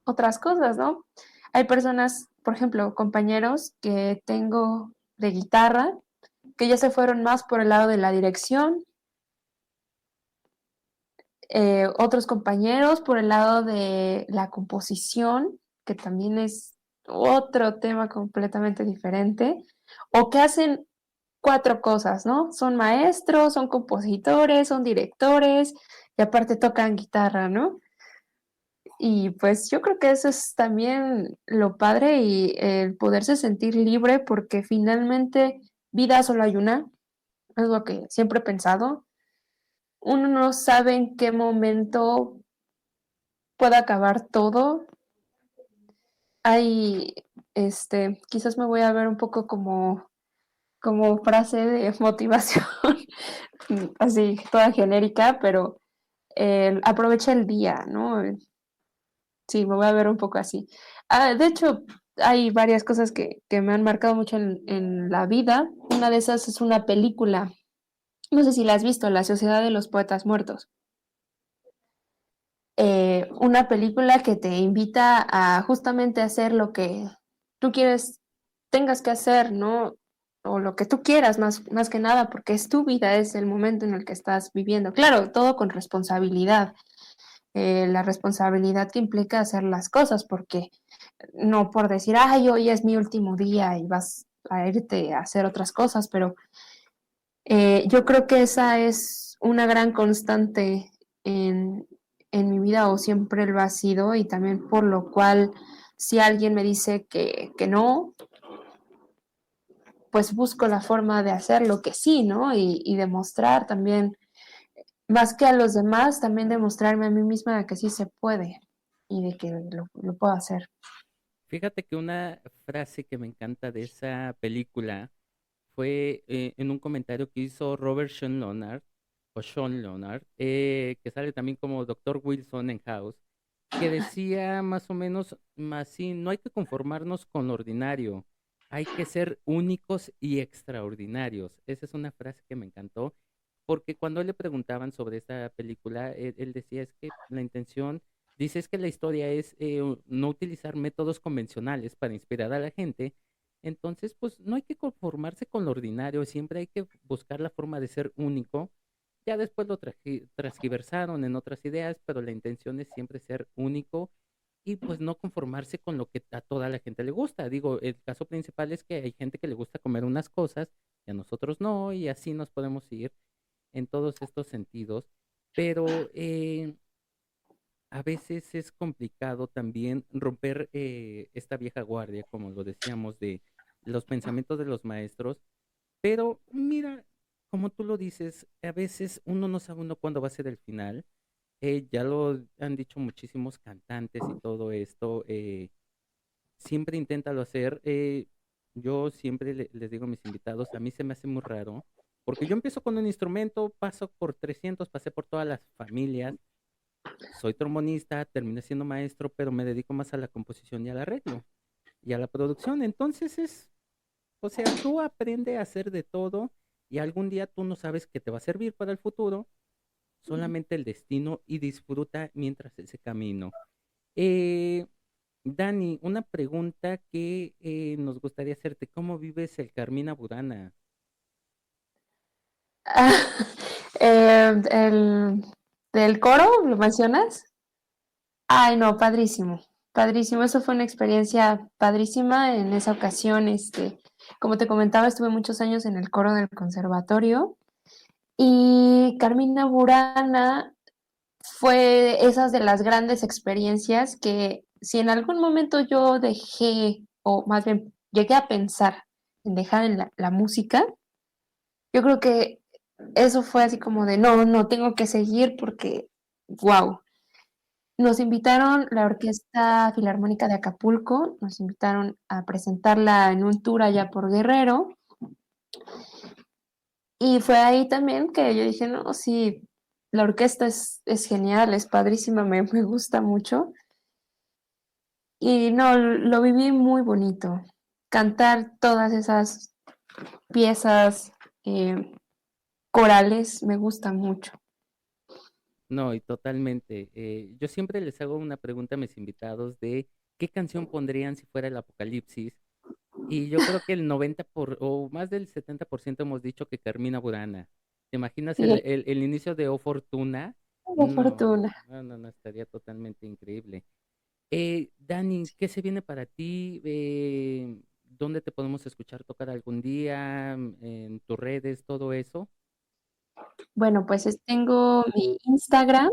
otras cosas, ¿no? Hay personas, por ejemplo, compañeros que tengo de guitarra, que ya se fueron más por el lado de la dirección, otros compañeros por el lado de la composición, que también es otro tema completamente diferente, o que hacen cuatro cosas, ¿no? Son maestros, son compositores, son directores y aparte tocan guitarra, ¿no? Y pues yo creo que eso es también lo padre y el poderse sentir libre porque finalmente vida solo hay una, es lo que siempre he pensado. Uno no sabe en qué momento puede acabar todo. Hay, quizás me voy a ver un poco como frase de motivación, así toda genérica, pero aprovecha el día, ¿no? Sí, me voy a ver un poco así. De hecho, hay varias cosas que me han marcado mucho en la vida. Una de esas es una película, no sé si la has visto, La Sociedad de los Poetas Muertos. Una película que te invita a justamente hacer lo que tú quieres, tengas que hacer, ¿no? O lo que tú quieras, más que nada, porque es tu vida, es el momento en el que estás viviendo. Claro, todo con responsabilidad. La responsabilidad que implica hacer las cosas, porque no por decir, ay, hoy es mi último día y vas a irte a hacer otras cosas, pero yo creo que esa es una gran constante en mi vida o siempre lo ha sido y también por lo cual si alguien me dice que no, pues busco la forma de hacerlo que sí, ¿no? Y demostrar también, más que a los demás, también demostrarme a mí misma de que sí se puede y de que lo puedo hacer. Fíjate que una frase que me encanta de esa película fue en un comentario que hizo Robert Sean Leonard, o Sean Leonard, que sale también como Doctor Wilson en House, que decía más o menos, más sí, no hay que conformarnos con lo ordinario, hay que ser únicos y extraordinarios. Esa es una frase que me encantó, porque cuando le preguntaban sobre esta película, él decía es que la intención, dice es que la historia es no utilizar métodos convencionales para inspirar a la gente. Entonces, pues no hay que conformarse con lo ordinario, siempre hay que buscar la forma de ser único. Ya después lo transgiversaron en otras ideas, pero la intención es siempre ser único y pues no conformarse con lo que a toda la gente le gusta. Digo, el caso principal es que hay gente que le gusta comer unas cosas y a nosotros no, y así nos podemos ir en todos estos sentidos, pero a veces es complicado también romper esta vieja guardia, como lo decíamos, de los pensamientos de los maestros, pero mira, como tú lo dices, a veces uno no sabe uno cuándo va a ser el final. Ya lo han dicho muchísimos cantantes y todo esto. Siempre inténtalo hacer. Yo siempre les digo a mis invitados, a mí se me hace muy raro, porque yo empiezo con un instrumento, paso por 300, pasé por todas las familias, soy trombonista, terminé siendo maestro, pero me dedico más a la composición y al arreglo y a la producción. Entonces o sea, tú aprende a hacer de todo y algún día tú no sabes qué te va a servir para el futuro, solamente el destino y disfruta mientras ese camino. Eh, Dani, una pregunta que nos gustaría hacerte. ¿Cómo vives el Carmina Burana? Ah, el del coro, ¿lo mencionas? Ay, no, padrísimo, padrísimo. Eso fue una experiencia padrísima en esa ocasión. Como te comentaba, estuve muchos años en el coro del conservatorio y Carmina Burana fue esas de las grandes experiencias que si en algún momento yo dejé, o más bien llegué a pensar en dejar en la música, yo creo que eso fue así como de, no, no, tengo que seguir porque, wow. Nos invitaron, la Orquesta Filarmónica de Acapulco, nos invitaron a presentarla en un tour allá por Guerrero. Y fue ahí también que yo dije, no, sí, la orquesta es genial, es padrísima, me gusta mucho. Y no, lo viví muy bonito. Cantar todas esas piezas corales me gusta mucho. No, y totalmente. Yo siempre les hago una pregunta a mis invitados de qué canción pondrían si fuera el apocalipsis. Y yo creo que el 90 o más del 70% hemos dicho que Carmina Burana. ¿Te imaginas Sí, el inicio de O Fortuna? de No, fortuna. no, no, no, estaría totalmente increíble. Dani, ¿qué se viene para ti? ¿Dónde te podemos escuchar tocar algún día? ¿En tus redes, todo eso? Bueno, pues tengo mi Instagram,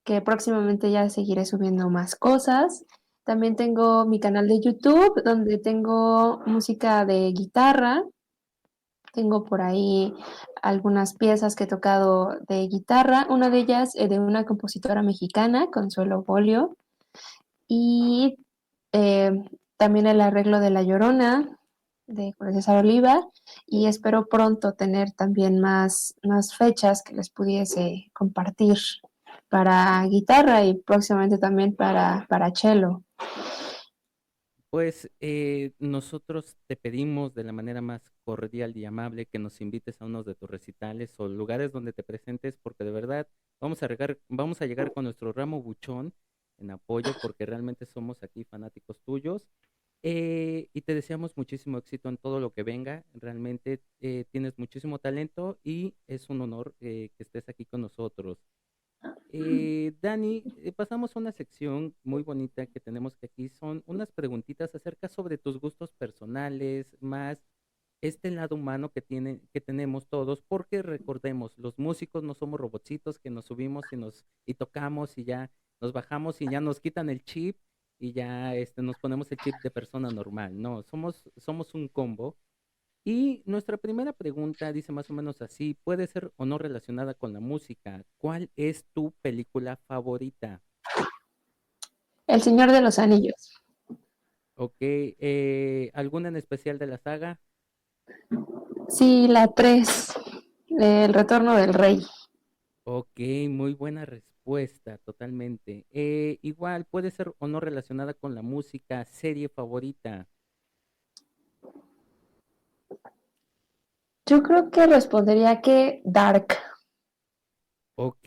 que próximamente ya seguiré subiendo más cosas. También tengo mi canal de YouTube, donde tengo música de guitarra. Tengo por ahí algunas piezas que he tocado de guitarra, una de ellas de una compositora mexicana, Consuelo Bolio, y eh, también el arreglo de La Llorona de Julio César Oliva, y espero pronto tener también más fechas que les pudiese compartir para guitarra y próximamente también para cello. Pues nosotros te pedimos de la manera más cordial y amable que nos invites a unos de tus recitales o lugares donde te presentes, porque de verdad vamos a llegar con nuestro ramo buchón en apoyo, porque realmente somos aquí fanáticos tuyos. Y te deseamos muchísimo éxito en todo lo que venga. Realmente tienes muchísimo talento y es un honor que estés aquí con nosotros. Dani, pasamos a una sección muy bonita que tenemos que aquí son unas preguntitas acerca sobre tus gustos personales, más este lado humano que tenemos todos, porque recordemos, los músicos no somos robotcitos que nos subimos y tocamos y ya nos bajamos y ya nos quitan el chip y ya nos ponemos el chip de persona normal. No, somos un combo y nuestra primera pregunta dice más o menos así, puede ser o no relacionada con la música. ¿Cuál es tu película favorita? El Señor de los Anillos. ¿Ok? ¿Alguna en especial de la saga? Sí, la 3, El Retorno del Rey. Ok, muy buena respuesta, totalmente. Igual, puede ser o no relacionada con la música, serie favorita. Yo creo que respondería que Dark. Ok,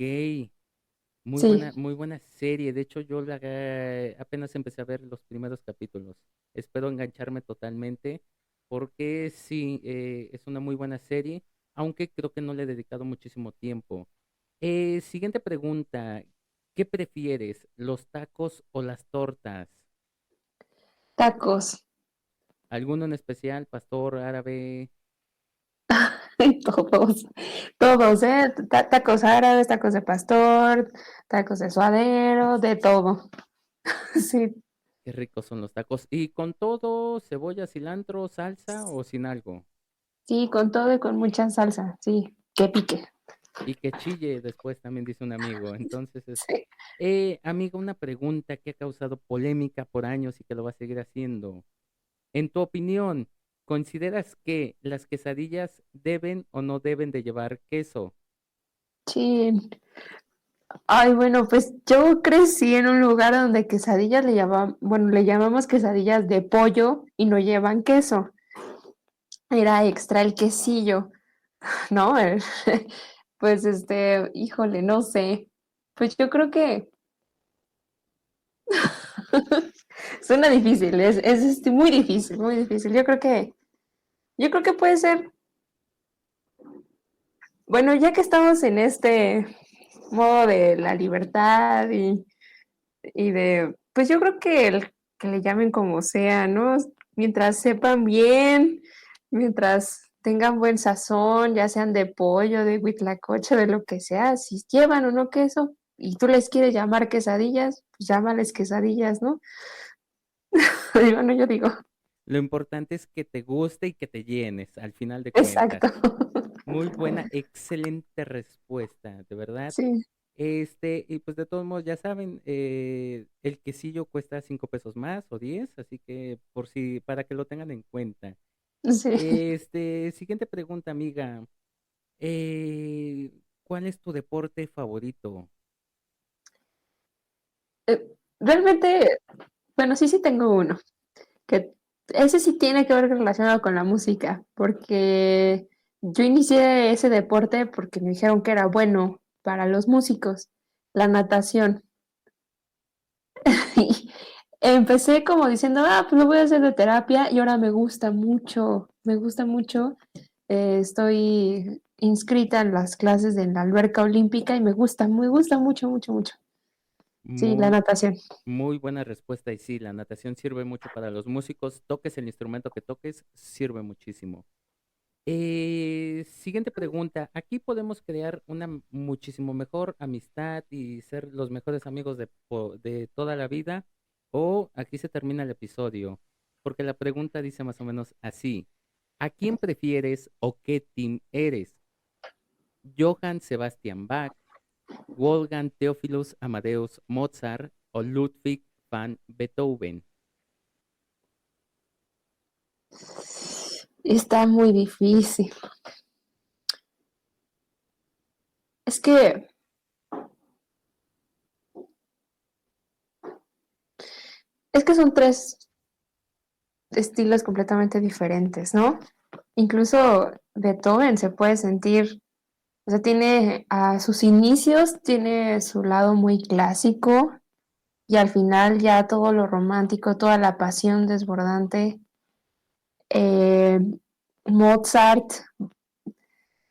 Sí, muy buena serie. De hecho, apenas empecé a ver los primeros capítulos. Espero engancharme totalmente porque sí, es una muy buena serie, aunque creo que no le he dedicado muchísimo tiempo. Siguiente pregunta. ¿Qué prefieres, los tacos o las tortas? tacos. ¿Alguno en especial, pastor, árabe? Todos, todos, ¿eh? Tacos árabes, tacos de pastor, tacos de suadero, de todo. Sí, Qué ricos son los tacos. ¿Y con todo, cebolla, cilantro, salsa o sin algo? sí, con todo y con mucha salsa, sí, que pique. Y que chille después, también dice un amigo. Entonces, Sí. amigo, una pregunta que ha causado polémica por años y que lo va a seguir haciendo. En tu opinión, ¿consideras que las quesadillas deben o no deben de llevar queso? Sí. Ay, bueno, pues yo crecí en un lugar donde quesadillas bueno, le llamamos quesadillas de pollo y no llevan queso. Era extra el quesillo, ¿no? Pues híjole, no sé. Pues yo creo que suena difícil, es muy difícil, muy difícil. Yo creo que puede ser, bueno, ya que estamos en este modo de la libertad pues yo creo que que le llamen como sea, ¿no? Mientras sepan bien, mientras tengan buen sazón, ya sean de pollo, de huitlacoche, de lo que sea, si llevan o no queso, y tú les quieres llamar quesadillas, pues llámales quesadillas, ¿no? Y bueno, yo digo, Lo importante es que te guste y que te llenes, al final de cuentas. exacto. Muy buena, excelente respuesta, de verdad. Sí, Y pues de todos modos, ya saben, el quesillo cuesta 5 pesos más o 10, así que para que lo tengan en cuenta. sí. Siguiente pregunta, amiga. ¿Cuál es tu deporte favorito? Realmente, bueno, sí, sí tengo uno, que ese sí tiene que ver relacionado con la música, porque yo inicié ese deporte porque me dijeron que era bueno para los músicos, la natación. Y empecé como diciendo, pues lo voy a hacer de terapia y ahora me gusta mucho. Estoy inscrita en las clases de la alberca olímpica y me gusta mucho, mucho, mucho. Sí, la Muy, natación. muy buena respuesta. Y sí, la natación sirve mucho para los músicos. Toques el instrumento que toques, sirve muchísimo. Siguiente pregunta. Aquí podemos crear una muchísimo mejor amistad y ser los mejores amigos de toda la vida. O aquí se termina el episodio. Porque la pregunta dice más o menos así. ¿A quién prefieres o qué team eres? ¿Johann Sebastian Bach, Wolfgang Theophilus Amadeus Mozart o Ludwig van Beethoven? Está muy difícil. Es que, es que son tres estilos completamente diferentes, ¿no? Incluso Beethoven se puede sentir, o sea, tiene a sus inicios, tiene su lado muy clásico y al final ya todo lo romántico, toda la pasión desbordante. Eh, Mozart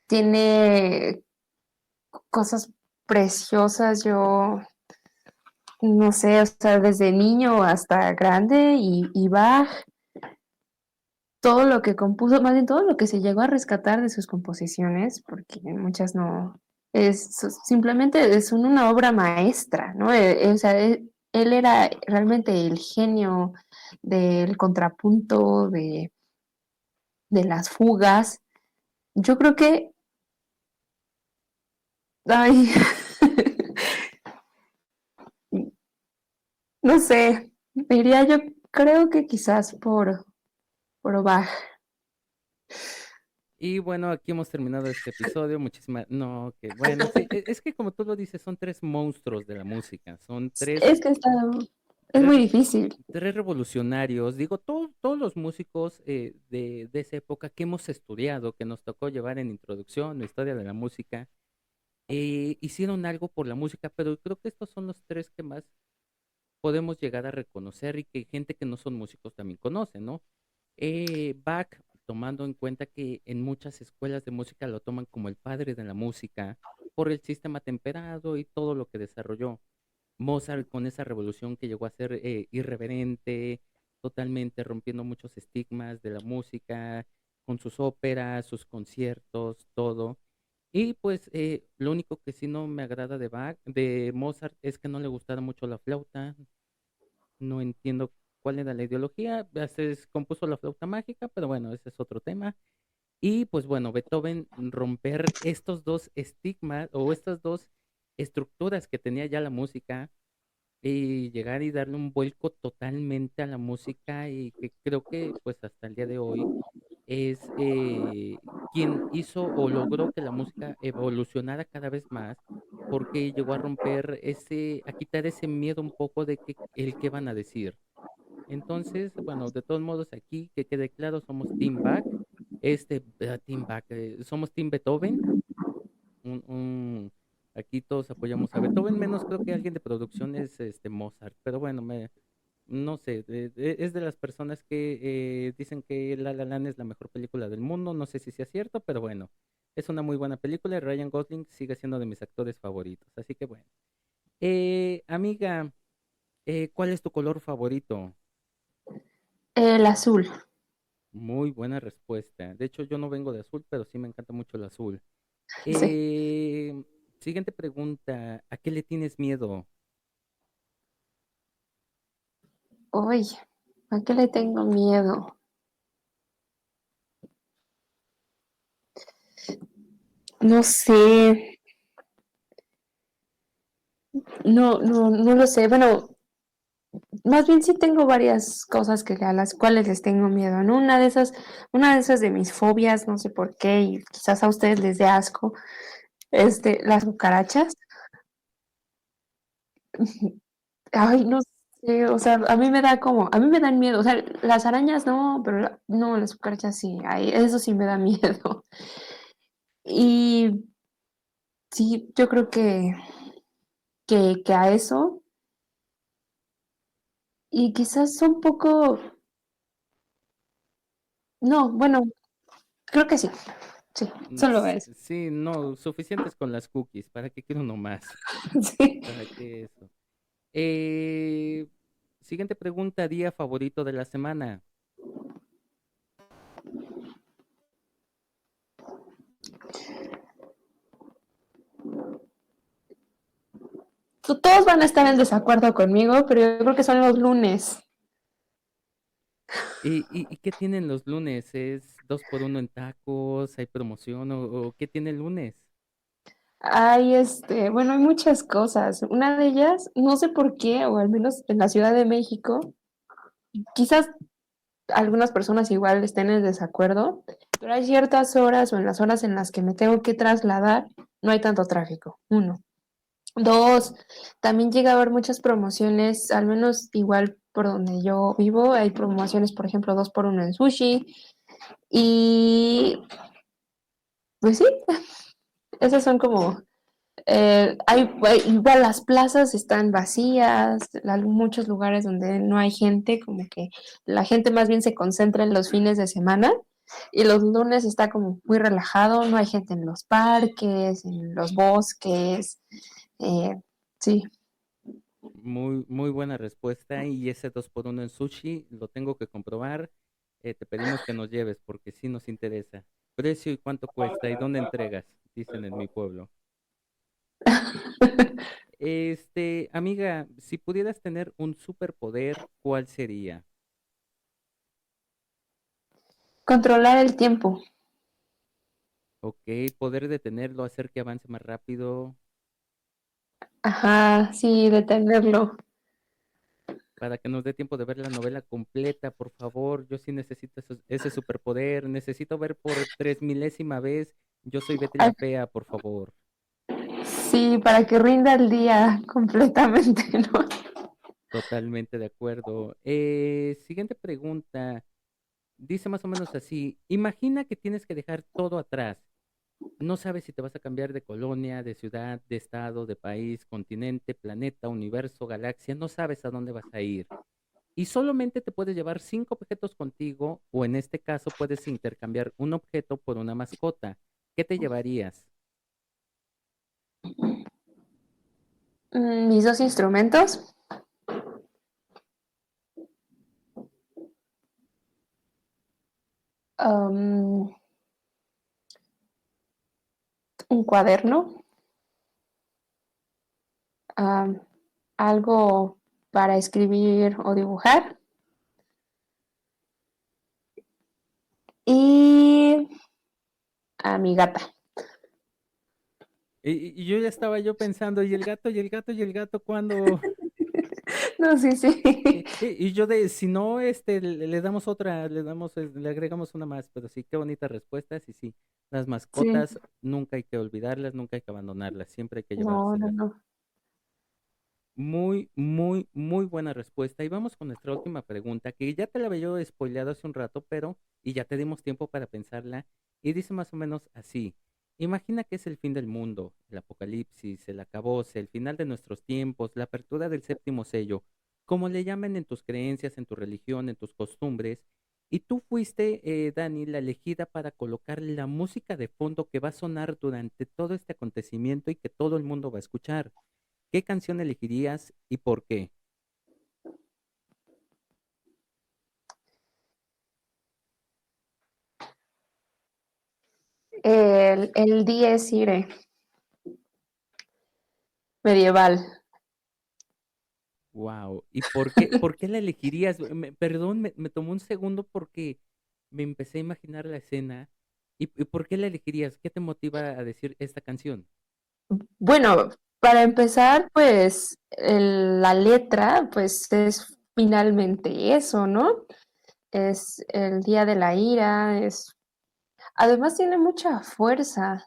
tiene cosas preciosas, yo no sé, o sea, desde niño hasta grande y Bach, todo lo que compuso, más bien todo lo que se llegó a rescatar de sus composiciones, porque muchas no, simplemente es una obra maestra, ¿no? O sea, él era realmente el genio del contrapunto, de las fugas. Yo creo que, ay, no sé, diría yo, creo que quizás por Bach. Y bueno, aquí hemos terminado este episodio. Muchísimas, no, que bueno, sí, es que como tú lo dices, son tres monstruos de la música, son Es que es tres, muy difícil. tres revolucionarios. Digo, todos los músicos de esa época que hemos estudiado, que nos tocó llevar en introducción o historia de la música, hicieron algo por la música, pero creo que estos son los tres que más podemos llegar a reconocer y que gente que no son músicos también conoce, ¿no? Bach, tomando en cuenta que en muchas escuelas de música lo toman como el padre de la música por el sistema temperado y todo lo que desarrolló. Mozart con esa revolución que llegó a ser irreverente, totalmente rompiendo muchos estigmas de la música, con sus óperas, sus conciertos, todo. Y pues lo único que sí no me agrada de Mozart, es que no le gustara mucho la flauta. No entiendo cuál era la ideología. Se compuso la flauta mágica, pero bueno, ese es otro tema. Y pues bueno, Beethoven romper estos dos estigmas o estas dos estructuras que tenía ya la música y llegar y darle un vuelco totalmente a la música y que creo que pues hasta el día de hoy es quien hizo o logró que la música evolucionara cada vez más porque llegó a romper a quitar ese miedo un poco de que el que van a decir. Entonces, bueno, de todos modos aquí que quede claro, somos Team Bach, Team Bach, somos Team Beethoven, un, un- aquí todos apoyamos a Beethoven, menos creo que alguien de producción es Mozart, pero bueno, no sé, es de las personas que dicen que La La Land es la mejor película del mundo, no sé si sea cierto, pero bueno, es una muy buena película y Ryan Gosling sigue siendo de mis actores favoritos, así que bueno. Amiga, ¿cuál es tu color favorito? El azul. Muy buena respuesta. De hecho, yo no vengo de azul, pero sí me encanta mucho el azul. Sí. Eh, Siguiente pregunta, ¿a qué le tienes miedo? Uy, ¿a qué le tengo miedo? No sé, no lo sé. Bueno, más bien sí tengo varias cosas a las cuales les tengo miedo, ¿no? Una de esas de mis fobias, no sé por qué, y quizás a ustedes les dé asco, Las cucarachas. Ay, no sé, o sea, a mí me dan miedo, o sea, las arañas no, pero no, las cucarachas sí, ay, eso sí me da miedo. Y sí, yo creo que a eso, y quizás un poco, no, bueno, creo que sí, sí, solo eso. Sí, no, suficientes con las cookies. ¿Para qué quiero uno más? Sí. ¿Para qué eso? Eh, Siguiente pregunta, día favorito de la semana. Todos van a estar en desacuerdo conmigo, pero yo creo que son los lunes. ¿Y qué tienen los lunes? ¿Es dos por uno en tacos? ¿Hay promoción? ¿O qué tiene el lunes? Hay bueno, hay muchas cosas. Una de ellas, no sé por qué, o al menos en la Ciudad de México, quizás algunas personas igual estén en desacuerdo, pero hay ciertas horas o en las horas en las que me tengo que trasladar, no hay tanto tráfico. Uno. Dos, también llega a haber muchas promociones, al menos igual por donde yo vivo, hay promociones, por ejemplo, dos por uno en sushi. Y pues sí, esas son como igual las plazas están vacías, muchos lugares donde no hay gente, como que la gente más bien se concentra en los fines de semana y los lunes está como muy relajado, no hay gente en los parques, en los bosques, eh, sí. Muy, muy buena respuesta. Y ese dos por uno en sushi lo tengo que comprobar. Te pedimos que nos lleves porque sí nos interesa. Precio y cuánto cuesta y dónde entregas, dicen en mi pueblo. Amiga, si pudieras tener un superpoder, ¿cuál sería? Controlar el tiempo. Ok, poder detenerlo, hacer que avance más rápido, Ajá, sí, detenerlo. para que nos dé tiempo de ver la novela completa, por favor. Yo sí necesito ese superpoder. Necesito ver por 3000ª vez. Yo soy Betty Ay, la Fea, por favor. sí, para que rinda el día completamente, ¿no? Totalmente de acuerdo. Siguiente pregunta. Dice más o menos así. Imagina que tienes que dejar todo atrás. No sabes si te vas a cambiar de colonia, de ciudad, de estado, de país, continente, planeta, universo, galaxia. No sabes a dónde vas a ir. Y solamente te puedes llevar 5 objetos contigo, o en este caso puedes intercambiar un objeto por una mascota. ¿Qué te llevarías? Mis dos instrumentos, am, un cuaderno, am, algo para escribir o dibujar y a mi gata. Y yo ya estaba yo pensando, ¿y el gato, y el gato, y el gato cuándo? No, sí, sí. Y yo si no, le damos otra, le agregamos una más, pero sí, qué bonitas respuestas, y sí, las Sí, mascotas nunca hay que olvidarlas, nunca hay que abandonarlas, siempre hay que no, no, llevárselas. no. Muy, muy, muy buena respuesta. Y vamos con nuestra última pregunta, que ya te la había yo spoileado hace un rato, pero, y ya te dimos tiempo para pensarla, y dice más o menos así. Imagina que es el fin del mundo, el apocalipsis, el acabose, el final de nuestros tiempos, la apertura del séptimo sello, como le llamen en tus creencias, en tu religión, en tus costumbres, y tú fuiste, Dani, la elegida para colocar la música de fondo que va a sonar durante todo este acontecimiento y que todo el mundo va a escuchar. ¿Qué canción elegirías y por qué? El Dies Irae medieval. Wow. ¿Y por qué la elegirías? Perdón, me tomó un segundo porque me empecé a imaginar la escena. ¿Y por qué la elegirías? ¿Qué te motiva a decir esta canción? Bueno, para empezar, pues la letra, pues es finalmente eso, ¿no? Es el día de la ira, además tiene mucha fuerza.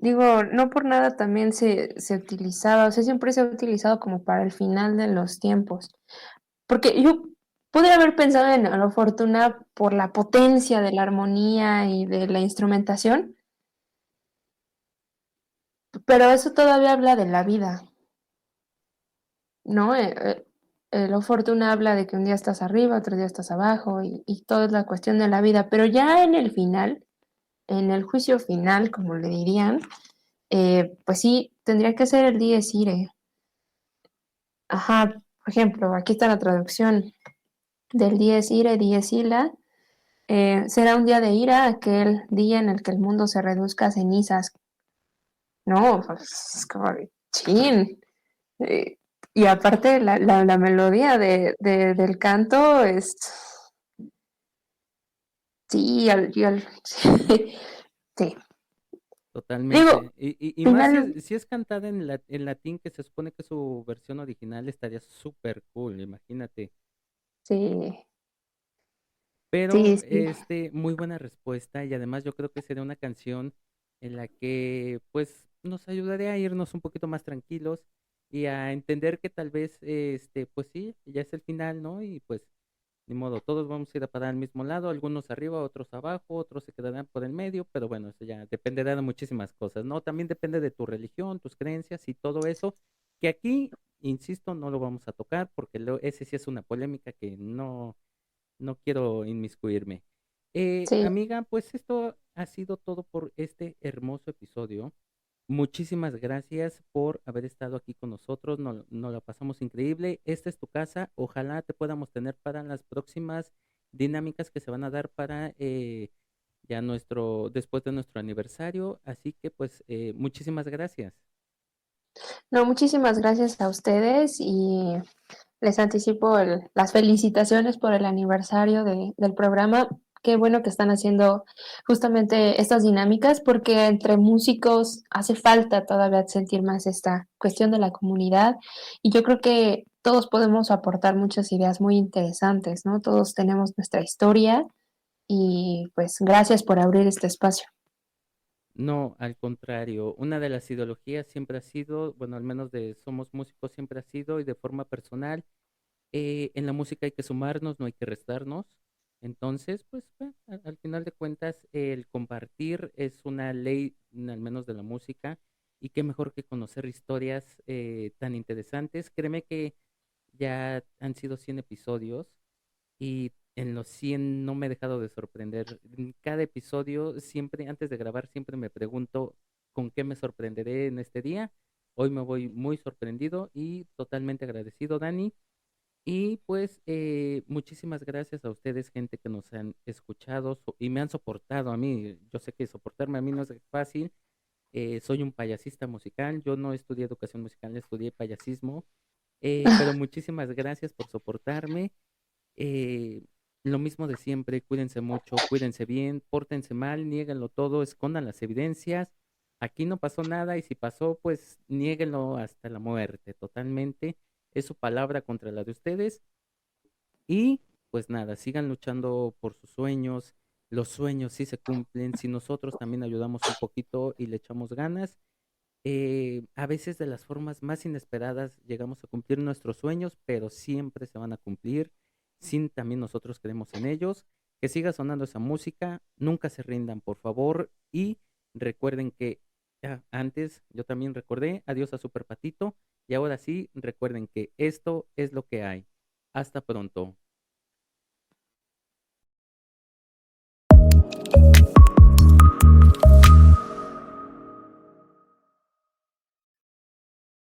Digo, no por nada también se utilizaba, o sea, siempre se ha utilizado como para el final de los tiempos. Porque yo podría haber pensado en la fortuna por la potencia de la armonía y de la instrumentación, pero eso todavía habla de la vida, ¿no? La fortuna habla de que un día estás arriba, otro día estás abajo y todo es la cuestión de la vida, pero ya en el final, en el juicio final, como le dirían, pues sí, tendría que ser el dies irae. Ajá, por ejemplo, aquí está la traducción del dies irae, dies illa. Será un día de ira aquel día en el que el mundo se reduzca a cenizas. No, pues, es como de chin. Eh, y aparte la melodía del canto es, sí, sí, sí. Digo, Totalmente. Y más si final, si es cantada en latín, que se supone que su versión original estaría súper cool, imagínate. sí, sí, Pero, sí. muy buena respuesta y además yo creo que sería una canción en la que, pues, nos ayudaría a irnos un poquito más tranquilos y a entender que tal vez, pues sí, ya es el final, ¿no? Y pues, ni modo, todos vamos a ir a parar al mismo lado, algunos arriba, otros abajo, otros se quedarán por el medio, pero bueno, eso ya dependerá de muchísimas cosas, ¿no? También depende de tu religión, tus creencias y todo eso, que aquí, insisto, no lo vamos a tocar porque ese sí es una polémica que no quiero inmiscuirme. Sí. Amiga, pues esto ha sido todo por este hermoso episodio. Muchísimas gracias por haber estado aquí con nosotros. Nos la pasamos increíble. Esta es tu casa. Ojalá te podamos tener para las próximas dinámicas que se van a dar para después de nuestro aniversario. Así que pues muchísimas gracias. No, muchísimas gracias a ustedes y les anticipo las felicitaciones por el aniversario del programa. Qué bueno que están haciendo justamente estas dinámicas porque entre músicos hace falta todavía sentir más esta cuestión de la comunidad y yo creo que todos podemos aportar muchas ideas muy interesantes, ¿no? Todos tenemos nuestra historia y pues gracias por abrir este espacio. No, al contrario, una de las ideologías siempre ha sido, bueno, al menos de Somos Músicos siempre ha sido y de forma personal en la música hay que sumarnos, no hay que restarnos. Entonces, pues al final de cuentas, el compartir es una ley, al menos de la música, y qué mejor que conocer historias tan interesantes. Créeme que ya han sido 100 episodios y en los 100 no me he dejado de sorprender. En cada episodio, siempre, antes de grabar, siempre me pregunto con qué me sorprenderé en este día. Hoy me voy muy sorprendido y totalmente agradecido, Dani. Y pues muchísimas gracias a ustedes, gente que nos han escuchado y me han soportado a mí. Yo sé que soportarme a mí no es fácil. Soy un payasista musical. Yo no estudié educación musical, estudié payasismo. Pero muchísimas gracias por soportarme. Eh, lo mismo de siempre, cuídense mucho, cuídense bien, pórtense mal, niéguenlo todo, escondan las evidencias. Aquí no pasó nada y si pasó, pues niéguenlo hasta la muerte, totalmente. Es su palabra contra la de ustedes. Y pues nada, sigan luchando por sus sueños. Los sueños sí se cumplen. Si nosotros también ayudamos un poquito y le echamos ganas, a veces de las formas más inesperadas llegamos a cumplir nuestros sueños, pero siempre se van a cumplir. Sin también nosotros creemos en ellos. Que siga sonando esa música, nunca se rindan, por favor. Y recuerden que antes yo también recordé adiós a Super Patito. Y ahora sí, recuerden que esto es lo que hay. Hasta pronto.